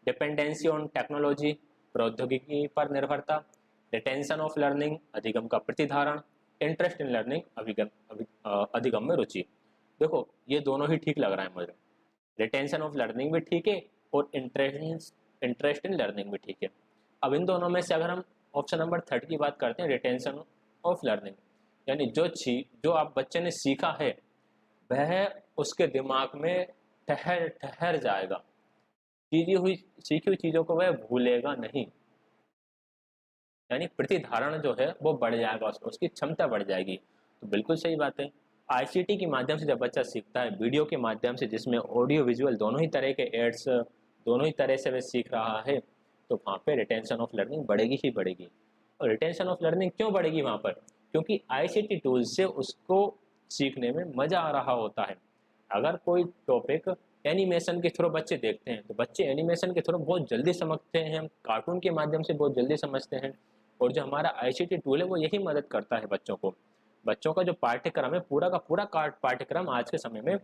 डिपेंडेंसी ऑन टेक्नोलॉजी, प्रौद्योगिकी पर निर्भरता, रिटेंशन ऑफ लर्निंग, अधिगम का प्रतिधारण, इंटरेस्ट इन लर्निंग, अधिगम में रुचि। देखो ये दोनों ही ठीक लग रहा है मुझे। रिटेंशन ऑफ लर्निंग भी ठीक है और इंटरेस्ट इन लर्निंग भी ठीक है। अब इन दोनों में से अगर हम ऑप्शन नंबर 3 की बात करते हैं, रिटेंशन ऑफ लर्निंग, यानी जो आप बच्चे ने सीखा है वह उसके दिमाग में ठहर ठहर जाएगा, सीखी हुई चीज़ों को वह भूलेगा नहीं, यानी प्रतिधारण जो है वो बढ़ जाएगा, उसकी क्षमता बढ़ जाएगी। तो बिल्कुल सही बात है। आईसीटी के माध्यम से जब बच्चा सीखता है, वीडियो के माध्यम से जिसमें ऑडियो विजुअल दोनों ही तरह के एड्स, दोनों ही तरह से वह सीख रहा है, तो वहाँ पे रिटेंशन ऑफ लर्निंग बढ़ेगी ही बढ़ेगी। और रिटेंशन ऑफ लर्निंग क्यों बढ़ेगी वहाँ पर? क्योंकि आईसीटी टूल से उसको सीखने में मज़ा आ रहा होता है। अगर कोई टॉपिक एनिमेशन के थ्रू बच्चे देखते हैं तो बच्चे एनिमेशन के थ्रू बहुत जल्दी समझते हैं, कार्टून के माध्यम से बहुत जल्दी समझते हैं। और जो हमारा आईसीटी टूल है वो यही मदद करता है बच्चों को। बच्चों का जो पाठ्यक्रम है पूरा का पूरा पाठ्यक्रम आज के समय में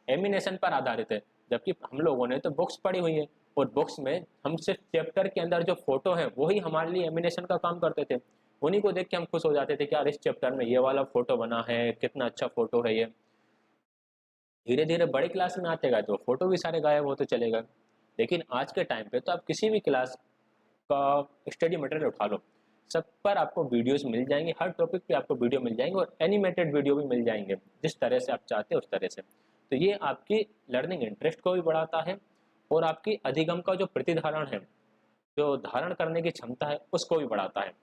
एनिमेशन पर आधारित है, जबकि हम लोगों ने तो बुक्स पढ़ी हुई है और बुक्स में हम सिर्फ चैप्टर के अंदर जो फोटो है वही हमारे लिए एनिमेशन का काम करते थे। उन्हीं को देख के हम खुश हो जाते थे कि यार इस चैप्टर में ये वाला फोटो बना है, कितना अच्छा फोटो है ये। धीरे धीरे बड़ी क्लास में आते गए तो फोटो भी सारे गायब होते चले गए। लेकिन आज के टाइम पे तो आप किसी भी क्लास का स्टडी मटेरियल उठा लो, सब पर आपको वीडियोस मिल जाएंगे, हर टॉपिक पे आपको वीडियो मिल जाएंगे और एनिमेटेड वीडियो भी मिल जाएंगे, जिस तरह से आप चाहते हैं उस तरह से। तो ये आपकी लर्निंग इंटरेस्ट को भी बढ़ाता है और आपकी अधिगम का जो प्रतिधारण है, जो धारण करने की क्षमता है, उसको भी बढ़ाता है।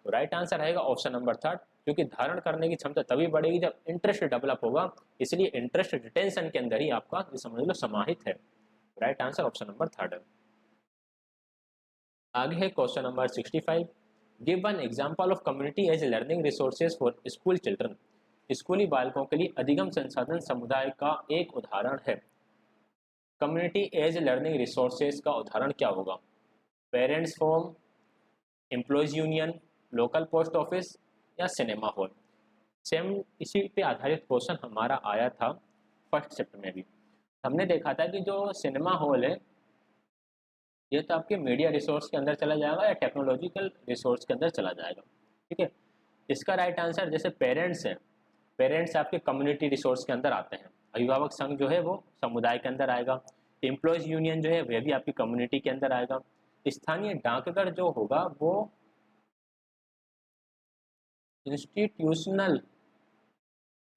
तो राइट आंसर रहेगा ऑप्शन नंबर थर्ड, क्योंकि धारण करने की क्षमता तभी बढ़ेगी जब इंटरेस्ट डेवलप होगा, इसलिए इंटरेस्ट रिटेंशन के अंदर ही आपका ये समझ लो समाहित है। Right answer option number third है। आगे है question number 65। Give one example of community as learning resources for school children. स्कूली बालकों के लिए अधिगम संसाधन समुदाय का एक उदाहरण है। कम्युनिटी एज लर्निंग रिसोर्सेज का उदाहरण क्या होगा? Parents home, employees union, local post office या सिनेमा हॉल। सेम इसी पे आधारित क्वेश्चन हमारा आया था फर्स्ट शिफ्ट में भी। हमने देखा था कि जो सिनेमा हॉल है ये तो आपके मीडिया रिसोर्स के अंदर चला जाएगा या टेक्नोलॉजिकल रिसोर्स के अंदर चला जाएगा। ठीक है, इसका राइट आंसर जैसे पेरेंट्स हैं, पेरेंट्स आपके कम्युनिटी रिसोर्स के अंदर आते हैं। अभिभावक संघ जो है वो समुदाय के अंदर आएगा। एम्प्लॉयज यूनियन जो है वह भी आपकी कम्युनिटी के अंदर आएगा। स्थानीय डाकघर जो होगा वो इंस्टीट्यूशनल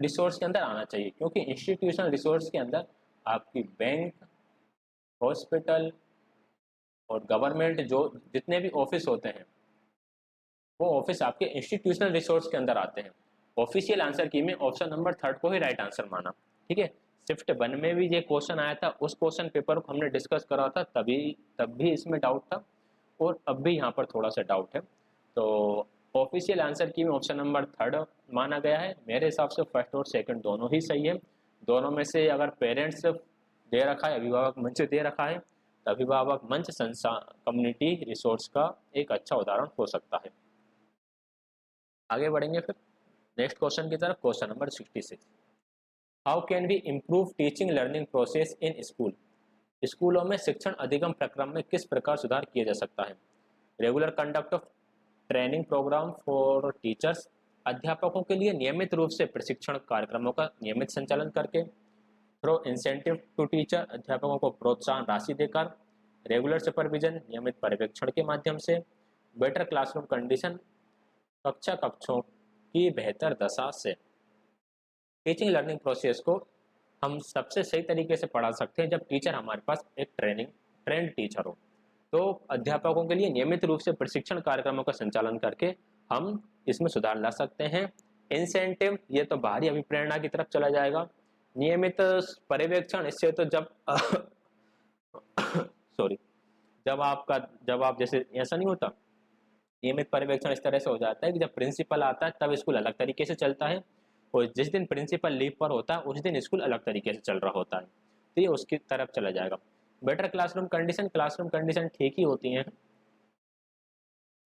रिसोर्स के अंदर आना चाहिए, क्योंकि इंस्टीट्यूशनल रिसोर्स के अंदर आपकी बैंक, हॉस्पिटल और गवर्नमेंट जो जितने भी ऑफिस होते हैं वो ऑफिस आपके इंस्टीट्यूशनल रिसोर्स के अंदर आते हैं। ऑफिशियल आंसर की में ऑप्शन नंबर थर्ड को ही राइट आंसर माना। ठीक है, शिफ्ट वन में भी ये क्वेश्चन आया था, उस क्वेश्चन पेपर को हमने डिस्कस करा था, तब भी इसमें डाउट था और अब भी यहाँ पर थोड़ा सा डाउट है। तो ऑफिशियल आंसर की में ऑप्शन नंबर थर्ड माना गया है। मेरे हिसाब से फर्स्ट और सेकंड दोनों ही सही है। दोनों में से अगर पेरेंट्स दे रखा है, अभिभावक मंच दे रखा है, तो अभिभावक मंच कम्युनिटी रिसोर्स का एक अच्छा उदाहरण हो सकता है। आगे बढ़ेंगे फिर नेक्स्ट क्वेश्चन की तरफ। Question number 66। How can we improve teaching learning process in school. स्कूलों में शिक्षण अधिगम प्रक्रम में किस प्रकार सुधार किया जा सकता है? Regular conduct of training programme for teachers, अध्यापकों के लिए नियमित रूप से प्रशिक्षण कार्यक्रमों का नियमित संचालन करके, थ्रो इंसेंटिव टू टीचर, अध्यापकों को प्रोत्साहन राशि देकर, रेगुलर सुपरविजन, नियमित पर्यवेक्षण के माध्यम से, बेटर क्लासरूम कंडीशन, कक्षों की बेहतर दशा से। टीचिंग लर्निंग प्रोसेस को हम सबसे सही तरीके से पढ़ा सकते हैं जब टीचर हमारे पास एक ट्रेंड टीचर हो। तो अध्यापकों के लिए नियमित रूप से प्रशिक्षण कार्यक्रमों का संचालन करके हम इसमें सुधार ला सकते हैं। इंसेंटिव, ये तो बाहरी अभिप्रेरणा की तरफ चला जाएगा। नियमित पर्यवेक्षण, इससे तो जब सॉरी जब आप जैसे ऐसा नहीं होता, नियमित पर्यवेक्षण इस तरह से हो जाता है कि जब प्रिंसिपल आता है तब स्कूल अलग तरीके से चलता है और जिस दिन प्रिंसिपल लीव पर होता है उस दिन स्कूल अलग तरीके से चल रहा होता है, तो ये उसकी तरफ चला जाएगा। बेटर क्लासरूम कंडीशन ठीक ही होती हैं।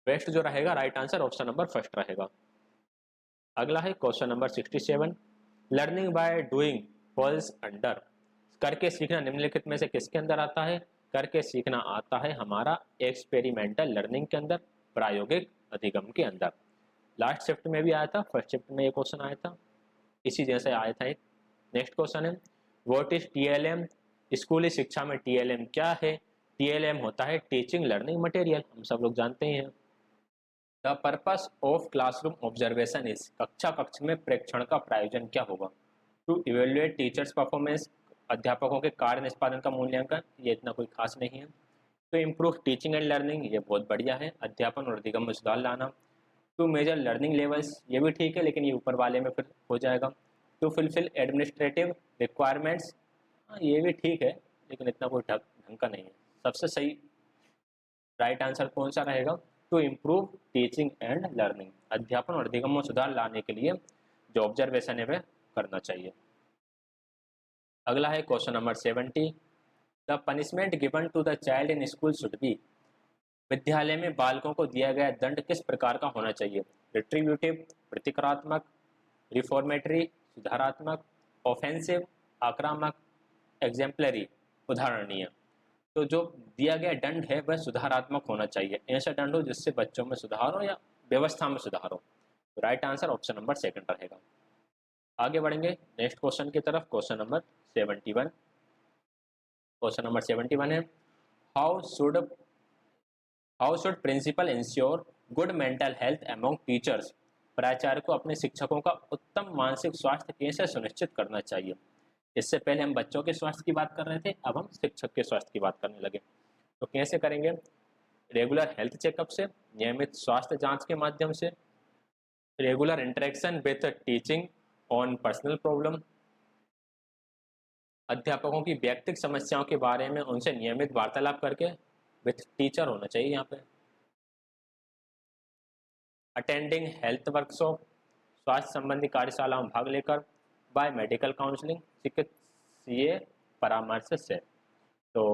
बेस्ट जो रहेगा right answer option number first रहेगा। अगला है question number 67। Learning by doing falls under. करके सीखना निम्नलिखित में से किसके अंदर आता है? करके सीखना आता है हमारा एक्सपेरिमेंटल लर्निंग के अंदर, प्रायोगिक अधिगम के अंदर। लास्ट शिफ्ट में भी आया था, फर्स्ट शिफ्ट में ये क्वेश्चन आया था, इसी जैसे आया था। एक नेक्स्ट क्वेश्चन है व्हाट इज टीएलएम। स्कूली शिक्षा में टीएलएम क्या है? टीएलएम होता है टीचिंग लर्निंग मटेरियल, हम सब लोग जानते हैं। The purpose of classroom observation is. कक्ष में प्रेक्षण का प्रायोजन क्या होगा? टू इवेल्युएट टीचर्स परफॉर्मेंस, अध्यापकों के कार्य निष्पादन का मूल्यांकन, ये इतना कोई खास नहीं है। तो इम्प्रूव टीचिंग एंड लर्निंग, ये बहुत बढ़िया है, अध्यापन और अधिगम में सुधार लाना। टू मेजर लर्निंग लेवल्स, ये भी ठीक है लेकिन ये ऊपर वाले में फिर हो जाएगा। टू फुलफिल एडमिनिस्ट्रेटिव रिक्वायरमेंट्स, ये भी ठीक है लेकिन इतना कोई ढंग का नहीं है। सबसे सही राइट आंसर कौन सा रहेगा? To improve teaching and learning, अध्यापन और अधिगम में सुधार लाने के लिए जो ऑब्जर्वेशन है वह करना चाहिए। अगला है question number 70, the punishment given to the child in school should be, विद्यालय में बालकों को दिया गया दंड किस प्रकार का होना चाहिए? रिट्रीब्यूटिव, प्रतिकारात्मक, रिफॉर्मेटरी सुधारात्मक, ऑफेंसिव आक्रामक, एग्जेम्पलरी उदाहरणीय। तो जो दिया गया दंड है वह सुधारात्मक होना चाहिए, ऐसा दंड हो जिससे बच्चों में सुधार हो या व्यवस्था में सुधार हो। तो right answer option number second रहेगा। आगे बढ़ेंगे नेक्स्ट क्वेश्चन की तरफ। क्वेश्चन नंबर 71, क्वेश्चन नंबर 71 है, how should principal ensure good mental health among teachers, प्राचार्य को अपने शिक्षकों का उत्तम मानसिक स्वास्थ्य कैसे सुनिश्चित करना चाहिए? इससे पहले हम बच्चों के स्वास्थ्य की बात कर रहे थे, अब हम शिक्षक के स्वास्थ्य की बात करने लगे। तो कैसे करेंगे? रेगुलर हेल्थ चेकअप से, नियमित स्वास्थ्य जांच के माध्यम से, regular interaction with teaching on personal problem, अध्यापकों की व्यक्तिगत समस्याओं के बारे में उनसे नियमित वार्तालाप करके, विथ टीचर होना चाहिए यहाँ पे, अटेंडिंग हेल्थ वर्कशॉप, स्वास्थ्य संबंधी कार्यशालाओं में भाग लेकर, बाय मेडिकल काउंसलिंग, चिकित्सीय परामर्श से। तो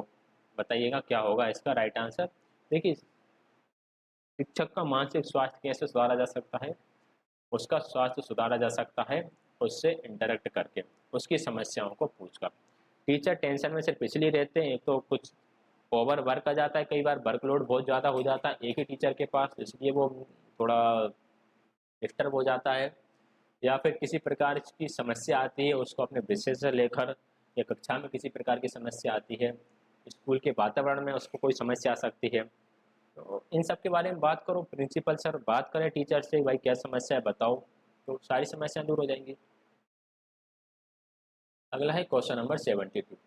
बताइएगा क्या होगा इसका राइट आंसर। देखिए, शिक्षक का मानसिक स्वास्थ्य कैसे सुधारा जा सकता है? उसका स्वास्थ्य सुधारा जा सकता है उससे इंटरेक्ट करके, उसकी समस्याओं को पूछकर। टीचर टेंशन में सिर्फ इसलिए रहते हैं, एक तो कुछ ओवर वर्क आ जाता है, कई बार वर्कलोड बहुत ज़्यादा हो जाता है एक ही टीचर के पास, इसलिए वो थोड़ा डिस्टर्ब हो जाता है, या फिर किसी प्रकार की समस्या आती है उसको अपने विषय से लेकर, या कक्षा में किसी प्रकार की समस्या आती है, स्कूल के वातावरण में उसको कोई समस्या आ सकती है। तो इन सब के बारे में बात करो, प्रिंसिपल सर बात करें टीचर से, भाई क्या समस्या है बताओ, तो सारी समस्याएं दूर हो जाएंगी। अगला है question number 72,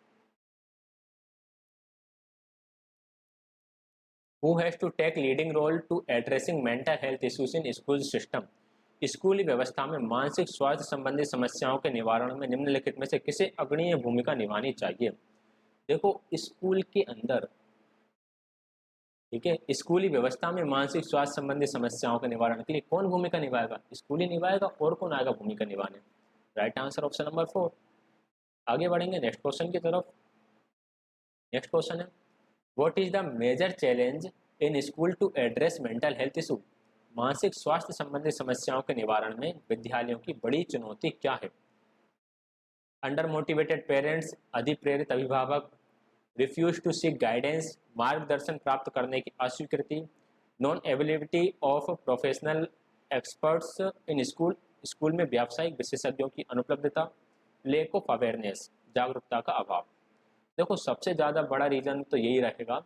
who has to take leading role to addressing mental health issues in school system, स्कूली व्यवस्था में मानसिक स्वास्थ्य संबंधी समस्याओं के निवारण में निम्नलिखित में से किसे अग्रणीय भूमिका निभानी चाहिए? देखो, स्कूल के अंदर, ठीक है, स्कूली व्यवस्था में मानसिक स्वास्थ्य संबंधी समस्याओं के निवारण के लिए कौन भूमिका निभाएगा? स्कूल ही निभाएगा, और कौन आएगा भूमिका निभाने? Right answer option number 4। आगे बढ़ेंगे नेक्स्ट क्वेश्चन की तरफ। नेक्स्ट क्वेश्चन है, what is the major challenge in school to address mental health issue, मानसिक स्वास्थ्य संबंधी समस्याओं के निवारण में विद्यालयों की बड़ी चुनौती क्या है? अंडर मोटिवेटेड पेरेंट्स, अधिप्रेरित अभिभावक, रिफ्यूज टू सीक गाइडेंस, मार्गदर्शन प्राप्त करने की अस्वीकृति, non availability of professional experts in school, school में व्यावसायिक विशेषज्ञों की अनुपलब्धता, लेक ऑफ अवेयरनेस, जागरूकता का अभाव। देखो, सबसे ज़्यादा बड़ा रीज़न तो यही रहेगा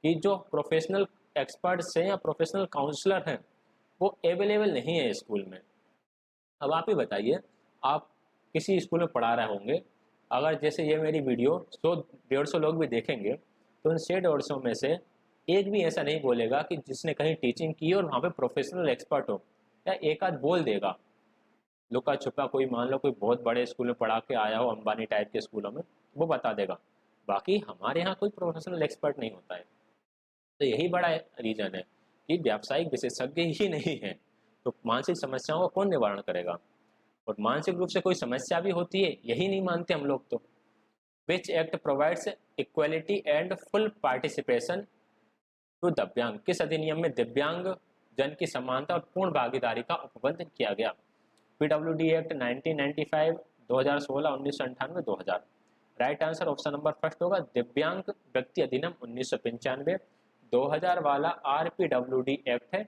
कि जो प्रोफेशनल एक्सपर्ट्स हैं या प्रोफेशनल काउंसलर हैं वो अवेलेबल नहीं है स्कूल में। अब आप ही बताइए, आप किसी स्कूल में पढ़ा रहे होंगे, अगर जैसे ये मेरी वीडियो 100-150 लोग भी देखेंगे तो उन 100-150 में से एक भी ऐसा नहीं बोलेगा कि जिसने कहीं टीचिंग की और वहाँ पे प्रोफेशनल एक्सपर्ट हो, या एक आध बोल देगा लुका छुपा, कोई मान लो कोई बहुत बड़े स्कूल में पढ़ा के आया हो, अंबानी टाइप के स्कूलों में, वो बता देगा। बाकी हमारे यहाँ कोई प्रोफेशनल एक्सपर्ट नहीं होता है। तो यही बड़ा रीज़न है कि व्यावसायिक विशेषज्ञ ही नहीं है, तो मानसिक समस्याओं का कौन निवारण करेगा? और मानसिक रूप से कोई समस्या भी होती है यही नहीं मानते हम लोग। तो which act provides equality and full participation to दिव्यांग, किस अधिनियम में दिव्यांग जन की समानता और पूर्ण भागीदारी का उपबंध किया गया? PWD act 1995, 2016, 1998, 2000। Right answer option number first होगा, दिव्यांग व्यक्ति अधिनियम 1995। 2000 वाला आरपीडब्ल्यूडी एक्ट है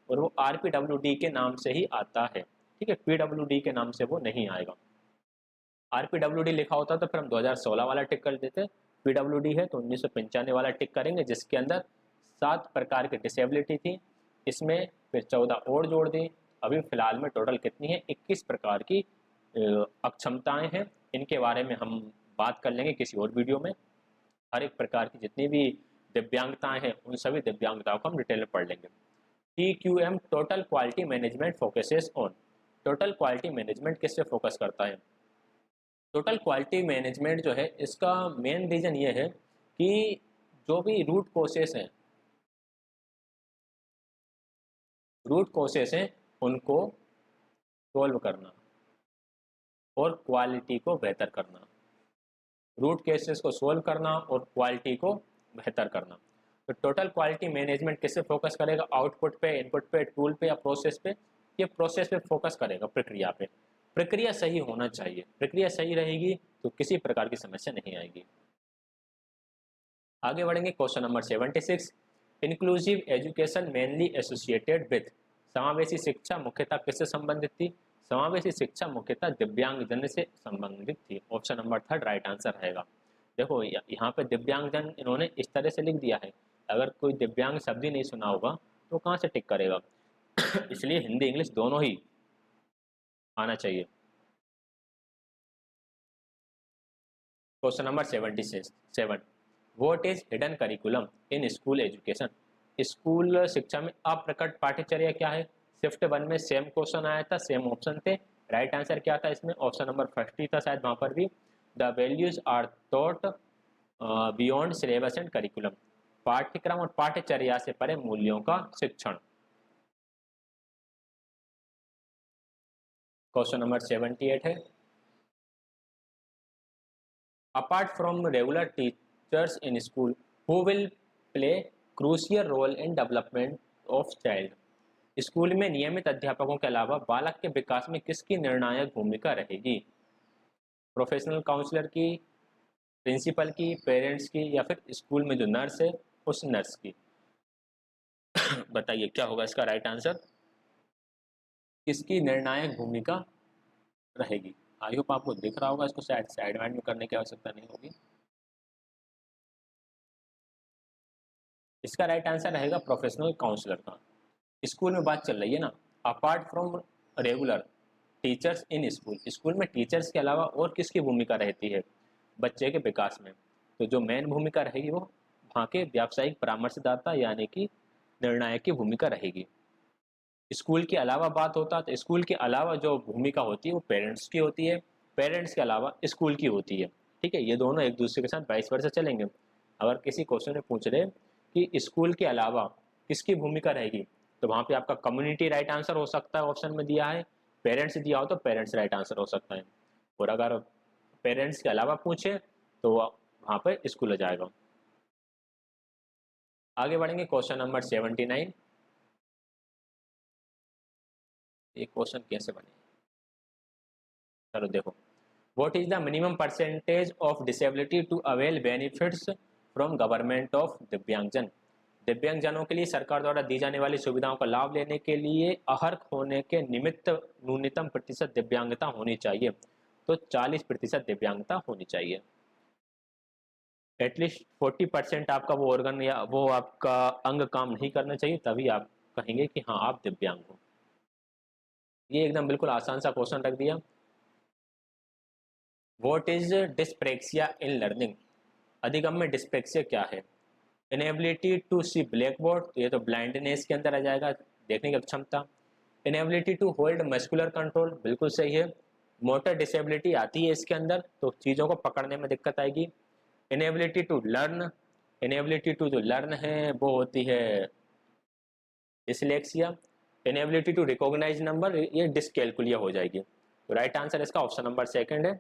और वो आरपीडब्ल्यूडी के नाम से ही आता है, ठीक है, पीडब्ल्यूडी के नाम से वो नहीं आएगा। आरपीडब्ल्यूडी लिखा होता तो फिर हम 2016 वाला टिक कर देते, पीडब्ल्यूडी है तो 1995 वाला टिक करेंगे, जिसके अंदर 7 प्रकार की डिसेबिलिटी थी, इसमें फिर 14 और जोड़ दी। अभी फिलहाल में टोटल कितनी है? 21 प्रकार की अक्षमताएं हैं। इनके बारे में हम बात कर लेंगे किसी और वीडियो में। हर एक प्रकार की जितनी भी दिव्यांगताएं हैं उन सभी दिव्यांगताओं को हम डिटेल में पढ़ लेंगे। TQM total quality management focuses on. Total quality management किस पे फोकस करता है? टोटल क्वालिटी मैनेजमेंट जो है इसका मेन रीजन ये है कि जो भी रूट कोसेस हैं उनको सोल्व करना और क्वालिटी को बेहतर करना। रूट केसेस को सोल्व करना और क्वालिटी को बेहतर करना। तो टोटल क्वालिटी मैनेजमेंट किस पे फोकस करेगा? आउटपुट पे, इनपुट पे, टूल पे या प्रोसेस पे? ये प्रोसेस पे फोकस करेगा, प्रक्रिया पे। प्रक्रिया सही होना चाहिए, प्रक्रिया सही रहेगी तो किसी प्रकार की समस्या नहीं आएगी। आगे बढ़ेंगे question number 76। Inclusive education mainly associated with. समावेशी शिक्षा मुख्यतः किससे संबंधित थी? समावेशी शिक्षा मुख्यतः दिव्यांगजन से संबंधित थी। ऑप्शन नंबर 3 राइट आंसर रहेगा। देखो यहाँ पे दिव्यांगजन इन्होंने इस तरह से लिख दिया है, अगर कोई दिव्यांग शब्द ही नहीं सुना होगा तो कहाँ से टिक करेगा? इसलिए हिंदी इंग्लिश दोनों ही आना चाहिए। Question number 77। What is hidden curriculum in school education? School शिक्षा में अप्रकट पाठ्यचर्या क्या है? शिफ्ट 1 में सेम क्वेश्चन आया था, सेम ऑप्शन थे। राइट आंसर क्या था इसमें? ऑप्शन नंबर 50 था शायद वहां पर भी। The values are taught beyond syllabus and curriculum. पाठ्यक्रम और पाठ्यचर्या से परे मूल्यों का शिक्षण। क्वेश्चन नंबर 78 है। Apart from regular teachers in school who will play crucial role in development of child. School में नियमित अध्यापकों के अलावा बालक के विकास में किसकी निर्णायक भूमिका रहेगी? प्रोफेशनल काउंसलर की, प्रिंसिपल की, पेरेंट्स की, या फिर स्कूल में जो नर्स है उस नर्स की? बताइए क्या होगा इसका राइट आंसर? किसकी निर्णायक भूमिका रहेगी? आई होप आपको दिख रहा होगा, इसको साइड में करने की आवश्यकता नहीं होगी। इसका राइट आंसर रहेगा प्रोफेशनल काउंसलर का। स्कूल में बात चल रही है ना, apart from regular teachers in school, school में टीचर्स के अलावा और किसकी भूमिका रहती है बच्चे के विकास में? तो जो मेन भूमिका रहेगी वो वहाँ के व्यावसायिक परामर्शदाता यानी कि निर्णायक की भूमिका रहेगी। स्कूल के अलावा बात होता है तो स्कूल के अलावा जो भूमिका होती है वो पेरेंट्स की होती है, पेरेंट्स के अलावा स्कूल की होती है। ठीक है, ये दोनों एक दूसरे के साथ वाइस वर्सा चलेंगे। अगर किसी क्वेश्चन में पूछ रहे कि स्कूल के अलावा किसकी भूमिका रहेगी तो वहाँ पे आपका कम्युनिटी राइट आंसर हो सकता है, ऑप्शन में दिया है। पेरेंट्स दिया हो तो पेरेंट्स राइट आंसर हो सकता है। और अगर पेरेंट्स के अलावा पूछे तो वहाँ पर स्कूल आ जाएगा। आगे बढ़ेंगे क्वेश्चन नंबर 79। एक क्वेश्चन कैसे बने, चलो देखो। What is the minimum percentage of disability to avail benefits from government of दिव्यांगजन? दिव्यांगजनों के लिए सरकार द्वारा दी जाने वाली सुविधाओं का लाभ लेने के लिए अहर्क होने के निमित्त न्यूनतम प्रतिशत दिव्यांगता होनी चाहिए। तो 40% दिव्यांगता होनी चाहिए। एटलीस्ट 40% आपका वो ऑर्गन या वो आपका अंग काम नहीं करना चाहिए, तभी आप कहेंगे कि हाँ आप दिव्यांग हो। ये एकदम बिल्कुल आसान सा क्वेश्चन रख दिया। What is dyspraxia in learning? अधिगम में डिस्प्रेक्सिया क्या है? Inability to see black board, तो ये तो ब्लाइंडनेस के अंदर आ जाएगा, देखने की अक्षमता। Inability to hold muscular control, बिल्कुल सही है। मोटर डिसेबिलिटी आती है इसके अंदर, तो चीज़ों को पकड़ने में दिक्कत आएगी। Inability to learn, inability to जो लर्न है वो होती है dyslexia. Inability to recognise number, ये डिसकैलकुलिया हो जाएगी। तो राइट आंसर इसका ऑप्शन नंबर 2 है,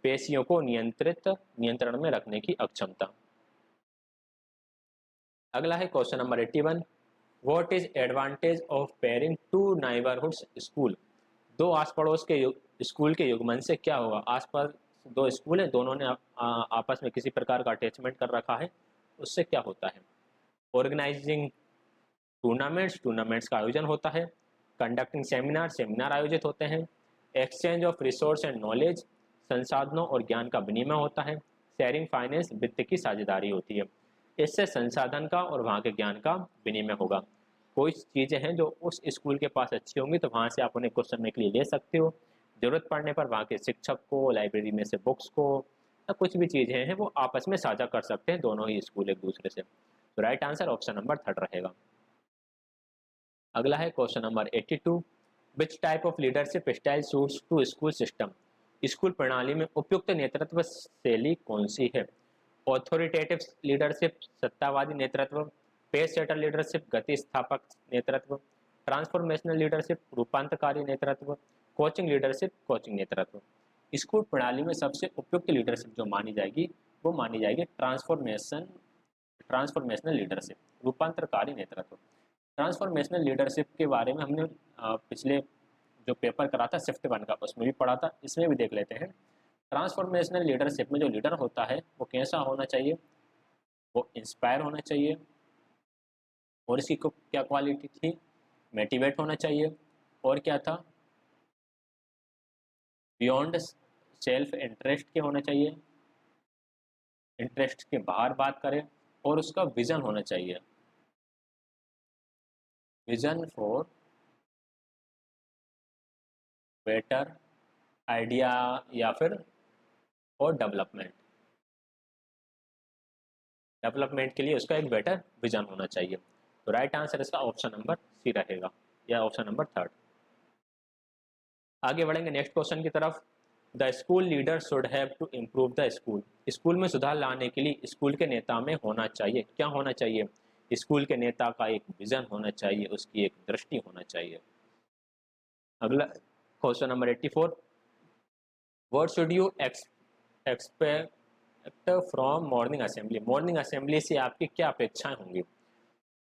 पेशियों को नियंत्रण में रखने की अक्षमता। अगला है question number 81। What is advantage of pairing to neighbourhoods school? दो आस पड़ोस के स्कूल के युग्मन से क्या होगा? आसपास दो स्कूल हैं, दोनों ने आपस में किसी प्रकार का अटैचमेंट कर रखा है, उससे क्या होता है? ऑर्गेनाइजिंग टूर्नामेंट्स का आयोजन होता है। कंडक्टिंग सेमिनार आयोजित होते हैं। Exchange of resource and knowledge, संसाधनों और ज्ञान का विनिमय होता है। शेयरिंग फाइनेंस, वित्त की साझेदारी होती है। इससे संसाधन का और वहाँ के ज्ञान का विनिमय होगा। कोई चीज़ें हैं जो उस स्कूल के पास अच्छी होंगी तो वहाँ से आप उन्हें कुछ समय के लिए ले सकते हो। ज़रूरत पड़ने पर वहाँ के शिक्षक को, लाइब्रेरी में से बुक्स को या कुछ भी चीज़ें हैं वो आपस में साझा कर सकते हैं दोनों ही स्कूल एक दूसरे से। तो राइट आंसर ऑप्शन नंबर 3 रहेगा। अगला है question number 82, which type of leadership style suits to school system? School प्रणाली में उपयुक्त नेतृत्व शैली कौन सी है? ऑथोरिटेटिव लीडरशिप, सत्तावादी नेतृत्व, पेस सेटर लीडरशिप, गति स्थापक नेतृत्व, ट्रांसफॉर्मेशनल लीडरशिप, रूपांतरकारी नेतृत्व, कोचिंग लीडरशिप, कोचिंग नेतृत्व। स्कूल प्रणाली में सबसे उपयुक्त लीडरशिप जो मानी जाएगी वो मानी जाएगी ट्रांसफॉर्मेशनल लीडरशिप, रूपांतरकारी नेतृत्व। ट्रांसफॉर्मेशनल लीडरशिप के बारे में हमने पिछले जो पेपर करा था शिफ्ट 1 का उसमें भी पढ़ा था, इसमें भी देख लेते हैं। ट्रांसफॉर्मेशनल लीडरशिप में जो लीडर होता है वो कैसा होना चाहिए? वो इंस्पायर होना चाहिए, और इसकी को क्या क्वालिटी थी? मोटिवेट होना चाहिए, और क्या था? बियॉन्ड सेल्फ इंटरेस्ट के होना चाहिए, इंटरेस्ट के बाहर बात करें, और उसका विजन होना चाहिए, विजन फॉर बेटर आइडिया या फिर और डेवलपमेंट के लिए उसका एक बेटर विजन होना चाहिए। तो राइट आंसर इसका ऑप्शन नंबर सी रहेगा, या ऑप्शन नंबर 3। आगे बढ़ेंगे नेक्स्ट क्वेश्चन की तरफ। The school leader should have to improve the school. School में सुधार लाने के लिए स्कूल के नेता में होना चाहिए, क्या होना चाहिए? स्कूल के नेता का एक विजन होना चाहिए, उसकी एक दृष्टि होना चाहिए। अगला question number 84, what should you expect from morning assembly? Morning assembly से आपकी क्या अपेक्षाएं होंगी?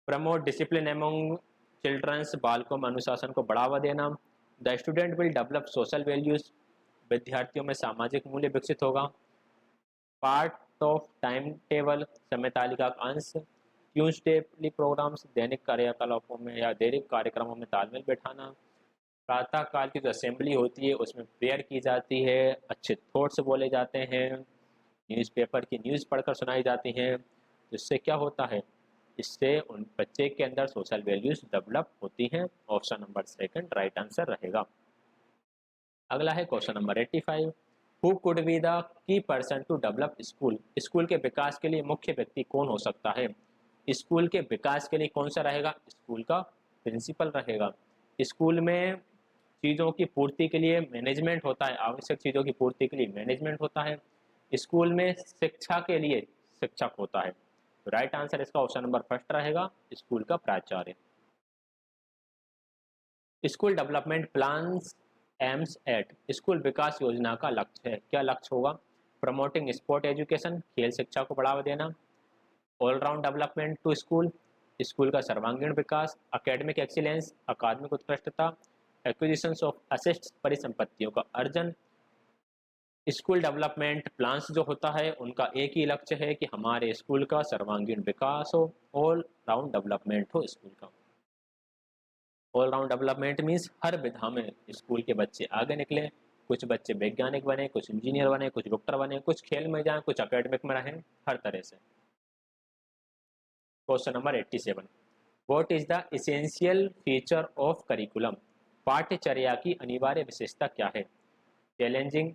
प्रमोट डिसिप्लिन एमंग चिल्ड्रंस, बालकों में अनुशासन को बढ़ावा देना। The student will develop social values, विद्यार्थियों में सामाजिक मूल्य विकसित होगा। पार्ट ऑफ टाइम टेबल, समय तालिका का अंश। ट्यूसडेली प्रोग्राम्स, दैनिक कार्यकलापों में या दैनिक कार्यक्रमों में तालमेल बैठाना। प्रातः काल की जो असेंबली होती है उसमें प्रेयर की जाती है, अच्छे थॉट्स बोले जाते हैं, न्यूज़पेपर की न्यूज़ पढ़कर सुनाई जाती हैं। इससे क्या होता है? इससे उन बच्चे के अंदर सोशल वैल्यूज डेवलप होती हैं। ऑप्शन नंबर 2 राइट आंसर रहेगा। अगला है question number 85, who could be the key person to develop school? School के विकास के लिए मुख्य व्यक्ति कौन हो सकता है? स्कूल के विकास के लिए कौन सा रहेगा? स्कूल का प्रिंसिपल रहेगा। स्कूल में चीज़ों की पूर्ति के लिए मैनेजमेंट होता है, आवश्यक चीज़ों की पूर्ति के लिए मैनेजमेंट होता है। स्कूल में शिक्षा के लिए शिक्षक होता है। तो राइट आंसर इसका ऑप्शन नंबर 1 रहेगा, स्कूल का प्राचार्य। School development plans aims at, school विकास योजना का लक्ष्य है, क्या लक्ष्य होगा? प्रमोटिंग स्पोर्ट एजुकेशन, खेल शिक्षा को बढ़ावा देना। All round development to school, school का सर्वांगीण विकास। एकेडमिक एक्सीलेंस, अकादमिक उत्कृष्टता। एक्विजिशंस ऑफ असेट्स, परिसंपत्तियों का अर्जन। स्कूल डेवलपमेंट प्लान्स जो होता है उनका एक ही लक्ष्य है कि हमारे स्कूल का सर्वांगीण विकास हो, ऑल राउंड डेवलपमेंट हो स्कूल का। ऑल राउंड डेवलपमेंट मीन्स हर विधा में स्कूल के बच्चे आगे निकले, कुछ बच्चे वैज्ञानिक बने, कुछ इंजीनियर बने, कुछ डॉक्टर बने, कुछ खेल में जाएं, कुछ एकेडमिक में रहें, हर तरह से। Question number 87, what is the essential feature of curriculum? पाठ्यचर्या की अनिवार्य विशेषता क्या है? Challenging,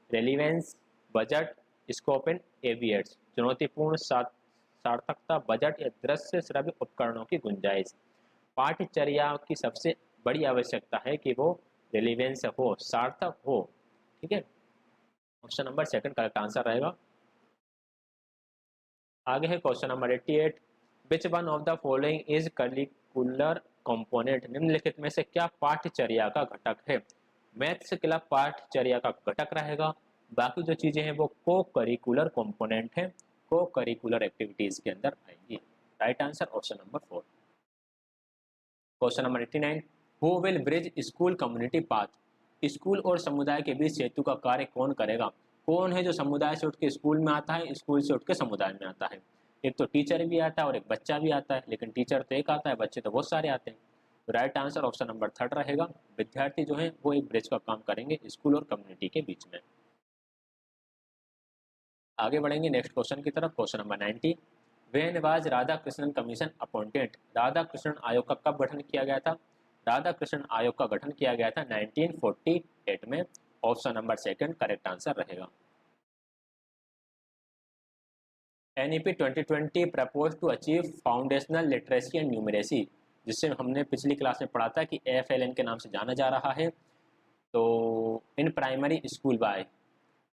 relevance, budget, scope and aviates, चुनौतीपूर्ण, सार्थकता, बजट या दृश्य श्रव्य उपकरणों की गुंजाइश। पाठ्यचर्या की सबसे बड़ी आवश्यकता है कि वो रेलिवेंस हो, सार्थक हो। ठीक है, ऑप्शन नंबर 2 करेक्ट आंसर रहेगा। आगे है question number 88, which one of the following is curricular component? निम्नलिखित में से क्या पाठ्यचर्या का घटक है? मैथ्स क्लब पाठ्यचर्या का घटक रहेगा, बाकी जो चीजें हैं वो को करिकुलर कंपोनेंट है, को करिकुलर एक्टिविटीज के अंदर आएंगी। Right answer option number 4। Question number 89, who will bridge school community path? School और समुदाय के बीच सेतु का कार्य कौन करेगा? कौन है जो समुदाय से उठ के स्कूल में आता है, स्कूल से उठ के समुदाय में आता है? एक तो टीचर भी आता है और एक बच्चा भी आता है, लेकिन टीचर तो एक आता है, बच्चे तो बहुत सारे आते हैं। तो राइट आंसर ऑप्शन नंबर 3 रहेगा, विद्यार्थी जो है वो एक ब्रिज का काम करेंगे स्कूल और कम्युनिटी के बीच में। आगे बढ़ेंगे नेक्स्ट क्वेश्चन की तरफ। Question number 90, when was Radha Krishnan commission appointed? Radha Krishnan आयोग का कब गठन किया गया था? राधा कृष्णन आयोग का गठन किया गया था 1948 में। ऑप्शन नंबर 2 करेक्ट आंसर रहेगा। NEP 2020 propose to achieve foundational literacy and numeracy, जिससे हमने पिछली क्लास में पढ़ा था कि AFLN के नाम से जाना जा रहा है। तो इन प्राइमरी स्कूल बाय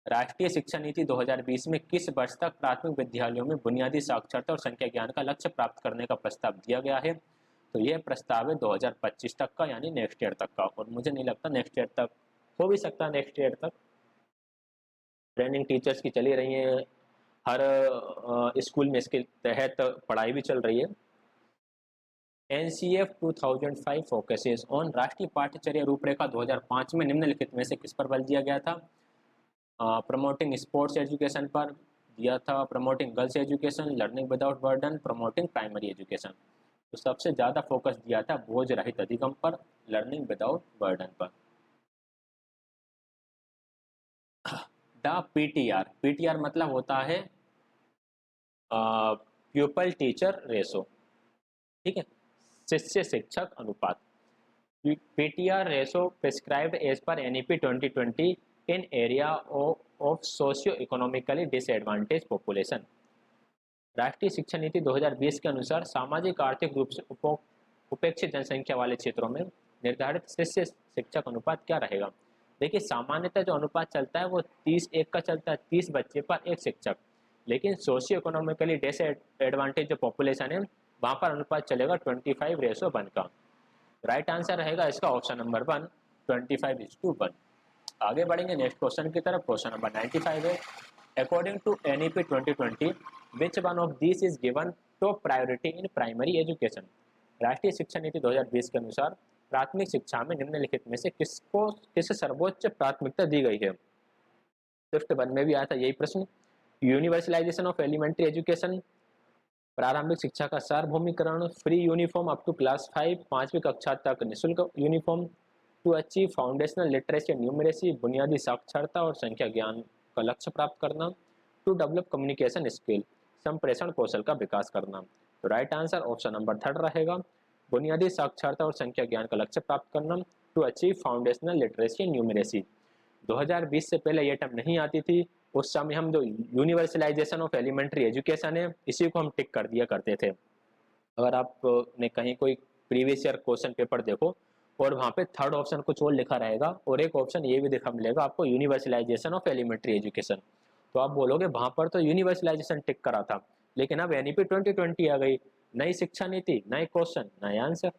राष्ट्रीय शिक्षा नीति 2020 में किस वर्ष तक प्राथमिक विद्यालयों में बुनियादी साक्षरता और संख्या ज्ञान का लक्ष्य प्राप्त करने का प्रस्ताव दिया गया है? तो यह प्रस्ताव है 2025 तक का, यानी नेक्स्ट ईयर तक का। और मुझे नहीं लगता नेक्स्ट ईयर तक हो भी सकता, नेक्स्ट ईयर तक ट्रेनिंग टीचर्स की चली रही है, हर स्कूल में इसके तहत पढ़ाई भी चल रही है। NCF 2005 फोकसेस ऑन राष्ट्रीय पाठ्यचर्या रूपरेखा 2005 में निम्नलिखित में से किस पर बल दिया गया था? प्रमोटिंग स्पोर्ट्स एजुकेशन पर दिया था, promoting girls education, learning without burden, promoting primary education. तो सबसे ज़्यादा फोकस दिया था बोझ रहित अधिगम पर, लर्निंग विदाउट बर्डन पर। द PTR मतलब होता है प्यूपल टीचर रेशो, ठीक है, शिष्य शिक्षक अनुपात। PTR ratio prescribed as per NEP 2020 in area of socio economically disadvantage population. राष्ट्रीय शिक्षा नीति 2020 के अनुसार सामाजिक आर्थिक रूप से उपेक्षित जनसंख्या वाले क्षेत्रों में निर्धारित शिष्य शिक्षक अनुपात क्या रहेगा? देखिए, सामान्यतः जो अनुपात चलता है वो 30:1 का चलता है, 30 बच्चे पर एक शिक्षक। लेकिन सोशियो इकोनॉमिकली डिसएडवांटेज जो पॉपुलेशन है वहाँ पर अनुपात चलेगा 25:1 का। राइट आंसर रहेगा इसका ऑप्शन नंबर 1, 25:1। आगे बढ़ेंगे नेक्स्ट क्वेश्चन की तरफ। क्वेश्चन नंबर 95 है, according to NEP 2020 which one of this is given top priority in primary education. राष्ट्रीय शिक्षा नीति 2020 के अनुसार प्राथमिक शिक्षा में निम्नलिखित में से किसे सर्वोच्च प्राथमिकता दी गई है? शिफ्ट 1 में भी आया था यही प्रश्न। यूनिवर्सलाइजेशन ऑफ एलिमेंट्री एजुकेशन, प्रारंभिक शिक्षा का सार्वभौमिकरण, free uniform up to class 5 5वीं कक्षा तक निःशुल्क uniform, to achieve foundational literacy and numeracy बुनियादी साक्षरता और संख्या ज्ञान का लक्ष्य प्राप्त करना, टू डेवलप कम्युनिकेशन स्किल संप्रेषण कौशल का विकास करना। तो राइट आंसर ऑप्शन नंबर 3 रहेगा, बुनियादी साक्षरता और संख्या ज्ञान का लक्ष्य प्राप्त करना, to achieve foundational literacy and numeracy. 2020 से पहले ये टर्म नहीं आती थी, उस समय हम जो यूनिवर्सलाइजेशन ऑफ एलिमेंट्री एजुकेशन है इसी को हम टिक कर दिया करते थे। अगर आपने कहीं कोई प्रीवियस ईयर क्वेश्चन पेपर देखो और वहाँ पे थर्ड ऑप्शन कुछ और लिखा रहेगा और एक ऑप्शन ये भी दिखा मिलेगा आपको यूनिवर्सलाइजेशन ऑफ एलिमेंट्री एजुकेशन, तो आप बोलोगे वहाँ पर तो यूनिवर्सलाइजेशन टिक करा था, लेकिन अब NEP 2020 आ गई, नई शिक्षा नीति, नए क्वेश्चन, नए आंसर।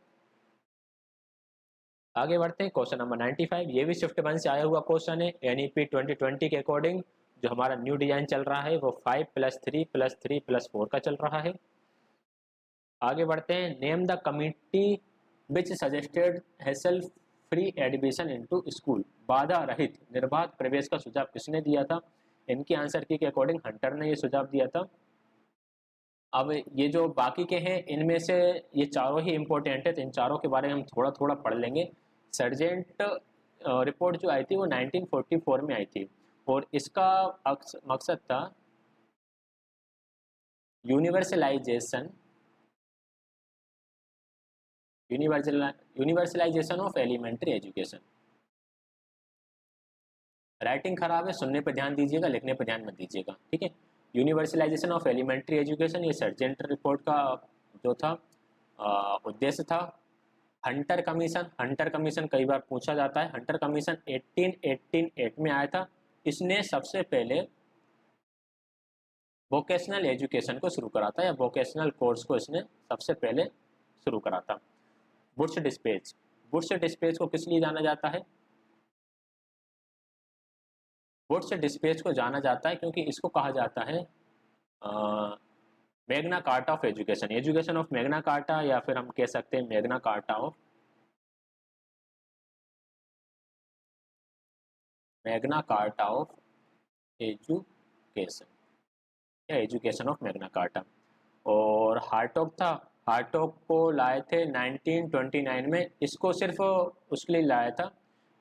आगे बढ़ते हैं क्वेश्चन नंबर 95, ये भी शिफ्ट 1 से आया हुआ क्वेश्चन है। NEP 2020 के अकॉर्डिंग जो हमारा न्यू डिजाइन चल रहा है वो 5+3+3+4 का चल रहा है। आगे बढ़ते हैं, name the committee which suggested hassle free admission into school, बाधा रहित निर्बाध प्रवेश का सुझाव किसने दिया था? इनकी आंसर की के अकॉर्डिंग हंटर ने ये सुझाव दिया था। अब ये जो बाकी के हैं इनमें से ये चारों ही इम्पोर्टेंट है, तो इन चारों के बारे में हम थोड़ा थोड़ा पढ़ लेंगे। सर्जेंट रिपोर्ट जो आई थी वो 1944 में आई थी और इसका मकसद था universalisation of elementary education. Writing खराब है, सुनने पर ध्यान दीजिएगा, लिखने पर ध्यान मत दीजिएगा, ठीक है। यूनिवर्सलाइजेशन ऑफ एलिमेंट्री एजुकेशन ये सर्जेंट रिपोर्ट का जो था उद्देश्य था। हंटर कमीशन कई बार पूछा जाता है। हंटर कमीशन 1888 में आया था। इसने सबसे पहले वोकेशनल एजुकेशन को शुरू करा था, या वोकेशनल कोर्स को इसने सबसे पहले शुरू करा था। बुश डिस्पेच को किस लिए जाना जाता है? बुश डिस्पेच को जाना जाता है क्योंकि इसको कहा जाता है Magna carta of education of Magna carta, या फिर हम कह सकते हैं मैग्ना कार्टा ऑफ एजुकेशन या एजुकेशन ऑफ मैग्ना कार्टा। और हार्टॉग को लाए थे 1929 में। इसको सिर्फ उसके लिए लाया था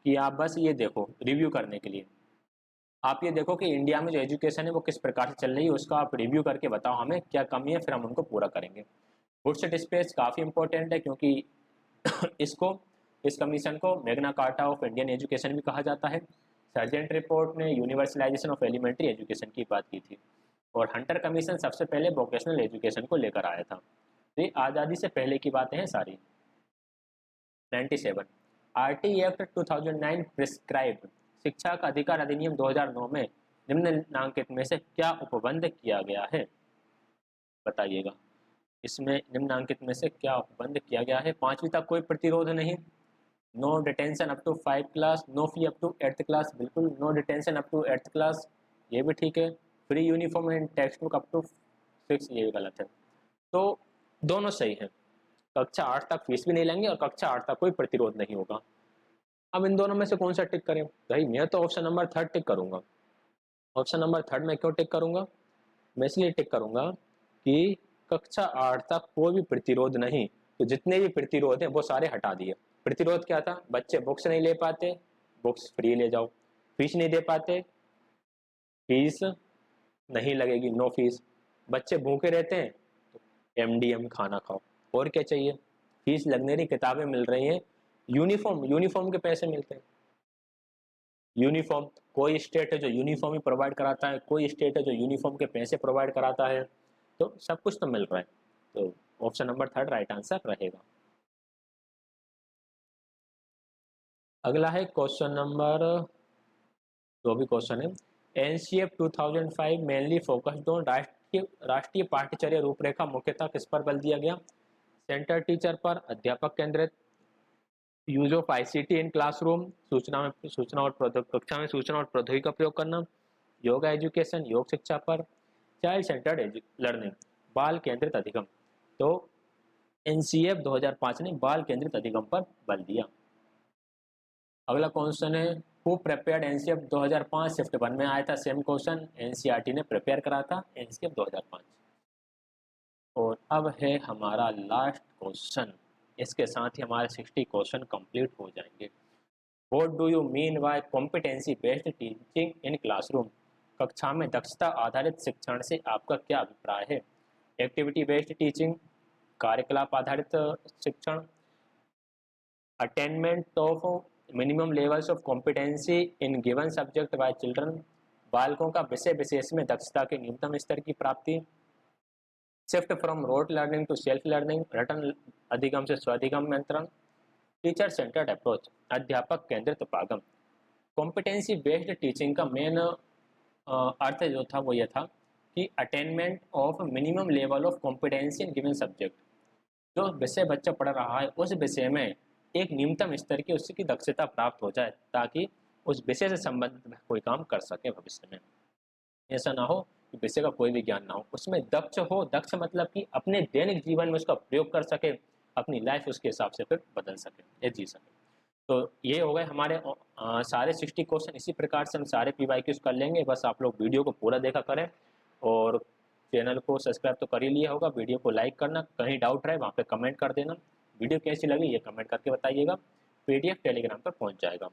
कि आप बस ये देखो, रिव्यू करने के लिए आप ये देखो कि इंडिया में जो एजुकेशन है वो किस प्रकार से चल रही है, उसका आप रिव्यू करके बताओ हमें क्या कमी है, फिर हम उनको पूरा करेंगे। बुश डिस्पेच काफ़ी इंपॉर्टेंट है क्योंकि इस कमीशन को Magna carta of Indian education भी कहा जाता है। सर्जेंट रिपोर्ट ने यूनिवर्सलाइजेशन ऑफ एलिमेंट्री एजुकेशन की बात की थी। और हंटर कमीशन सबसे पहले वोकेशनल एजुकेशन को लेकर आया था। तो ये आज़ादी से पहले की बातें हैं सारी। 97 आरटी एक्ट 2009 प्रिस्क्राइब शिक्षा का अधिकार अधिनियम 2009 में निम्नलिखित में से क्या उपबंध किया गया है, बताइएगा। इसमें निम्नलिखित में से क्या उपबंध किया गया है? 5वीं तक कोई प्रतिरोध नहीं, no detention up to 5 class, no fee up to 8th class, बिल्कुल no detention up to 8th class, ये भी ठीक है। Free uniform and text book up to 6, ये भी गलत है। तो दोनों सही है। कक्षा 8 तक फीस भी नहीं लेंगे और कक्षा 8 तक कोई प्रतिरोध नहीं होगा। अब इन दोनों में से कौन सा टिक करें? भाई मैं तो ऑप्शन नंबर 3 टिक करूंगा। ऑप्शन नंबर 3 में क्यों टिक करूंगा? मैं इसलिए टिक करूंगा कि कक्षा 8 तक कोई भी प्रतिरोध नहीं, तो जितने भी प्रतिरोध हैं वो सारे हटा दिए। प्रतिरोध क्या था? बच्चे बुक्स नहीं ले पाते, बुक्स फ्री ले जाओ। फीस नहीं दे पाते, फीस नहीं लगेगी, नो फीस। बच्चे भूखे रहते हैं तो एमडीएम खाना खाओ। और क्या चाहिए? फीस लगने रही, किताबें मिल रही हैं, यूनिफॉर्म के पैसे मिलते हैं। यूनिफॉर्म, कोई स्टेट है जो यूनिफॉर्म ही प्रोवाइड कराता है, कोई स्टेट है जो यूनिफॉर्म के पैसे प्रोवाइड कराता है, तो सब कुछ तो मिल रहा है। तो ऑप्शन नंबर 3 राइट आंसर रहेगा। अगला है क्वेश्चन नंबर, जो भी क्वेश्चन है, एनसीएफ 2005 मेनली फोकस्ड ऑन राष्ट्रीय पाठ्यचर्या रूपरेखा मुख्यतः किस पर बल दिया गया? सेंटर टीचर पर, अध्यापक केंद्रित, use of ICT in classroom, कक्षा में सूचना और प्रौद्योगिकी का प्रयोग करना, योगा एजुकेशन, योग शिक्षा पर, चाइल्ड सेंटर्ड लर्निंग, बाल केंद्रित अधिगम। तो एनसीएफ 2005 ने बाल केंद्रित अधिगम पर बल दिया। अगला क्वेश्चन है, हु प्रिपेयर्ड एनसीएफ 2005? शिफ्ट 1 में आया था सेम क्वेश्चन, एनसीईआरटी ने प्रिपेयर करा था एनसीएफ 2005। और अब है हमारा लास्ट क्वेश्चन, इसके साथ ही हमारे 60 क्वेश्चन कंप्लीट हो जाएंगे। What do you mean by competency based teaching in classroom? कक्षा में दक्षता आधारित शिक्षण से आपका क्या अभिप्राय है? एक्टिविटी बेस्ड टीचिंग, कार्यकलाप आधारित शिक्षण, attainment of minimum levels of competency in given subject by children, बालकों का विषय विशेष में दक्षता के न्यूनतम स्तर की प्राप्ति, shift from rote learning to self learning, रटन अधिगम से स्वाधिगम नियंत्रण, टीचर सेंटर्ड अप्रोच, अध्यापक केंद्रित उपागम। कॉम्पिटेंसी बेस्ड टीचिंग का मेन अर्थ जो था वो ये था कि attainment of minimum level of competency in given subject, जो विषय बच्चा पढ़ रहा है उस विषय में एक न्यूनतम स्तर की उसकी दक्षता प्राप्त हो जाए, ताकि उस विषय से संबंधित कोई काम कर सके भविष्य में। ऐसा ना हो कि विषय का कोई भी ज्ञान ना हो, उसमें दक्ष हो। दक्ष मतलब कि अपने दैनिक जीवन में उसका प्रयोग कर सके, अपनी लाइफ उसके हिसाब से फिर बदल सके या जी सके। तो ये हो गए हमारे सारे 60 क्वेश्चन। इसी प्रकार से हम सारे PYQs कर लेंगे। बस आप लोग वीडियो को पूरा देखा करें और चैनल को सब्सक्राइब तो कर ही लिया होगा। वीडियो को लाइक करना, कहीं डाउट रहे वहाँ पे कमेंट कर देना। वीडियो कैसी लगी ये कमेंट करके बताइएगा। PDF टेलीग्राम पर पहुँच जाएगा।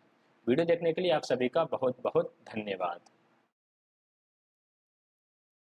वीडियो देखने के लिए आप सभी का बहुत बहुत धन्यवाद।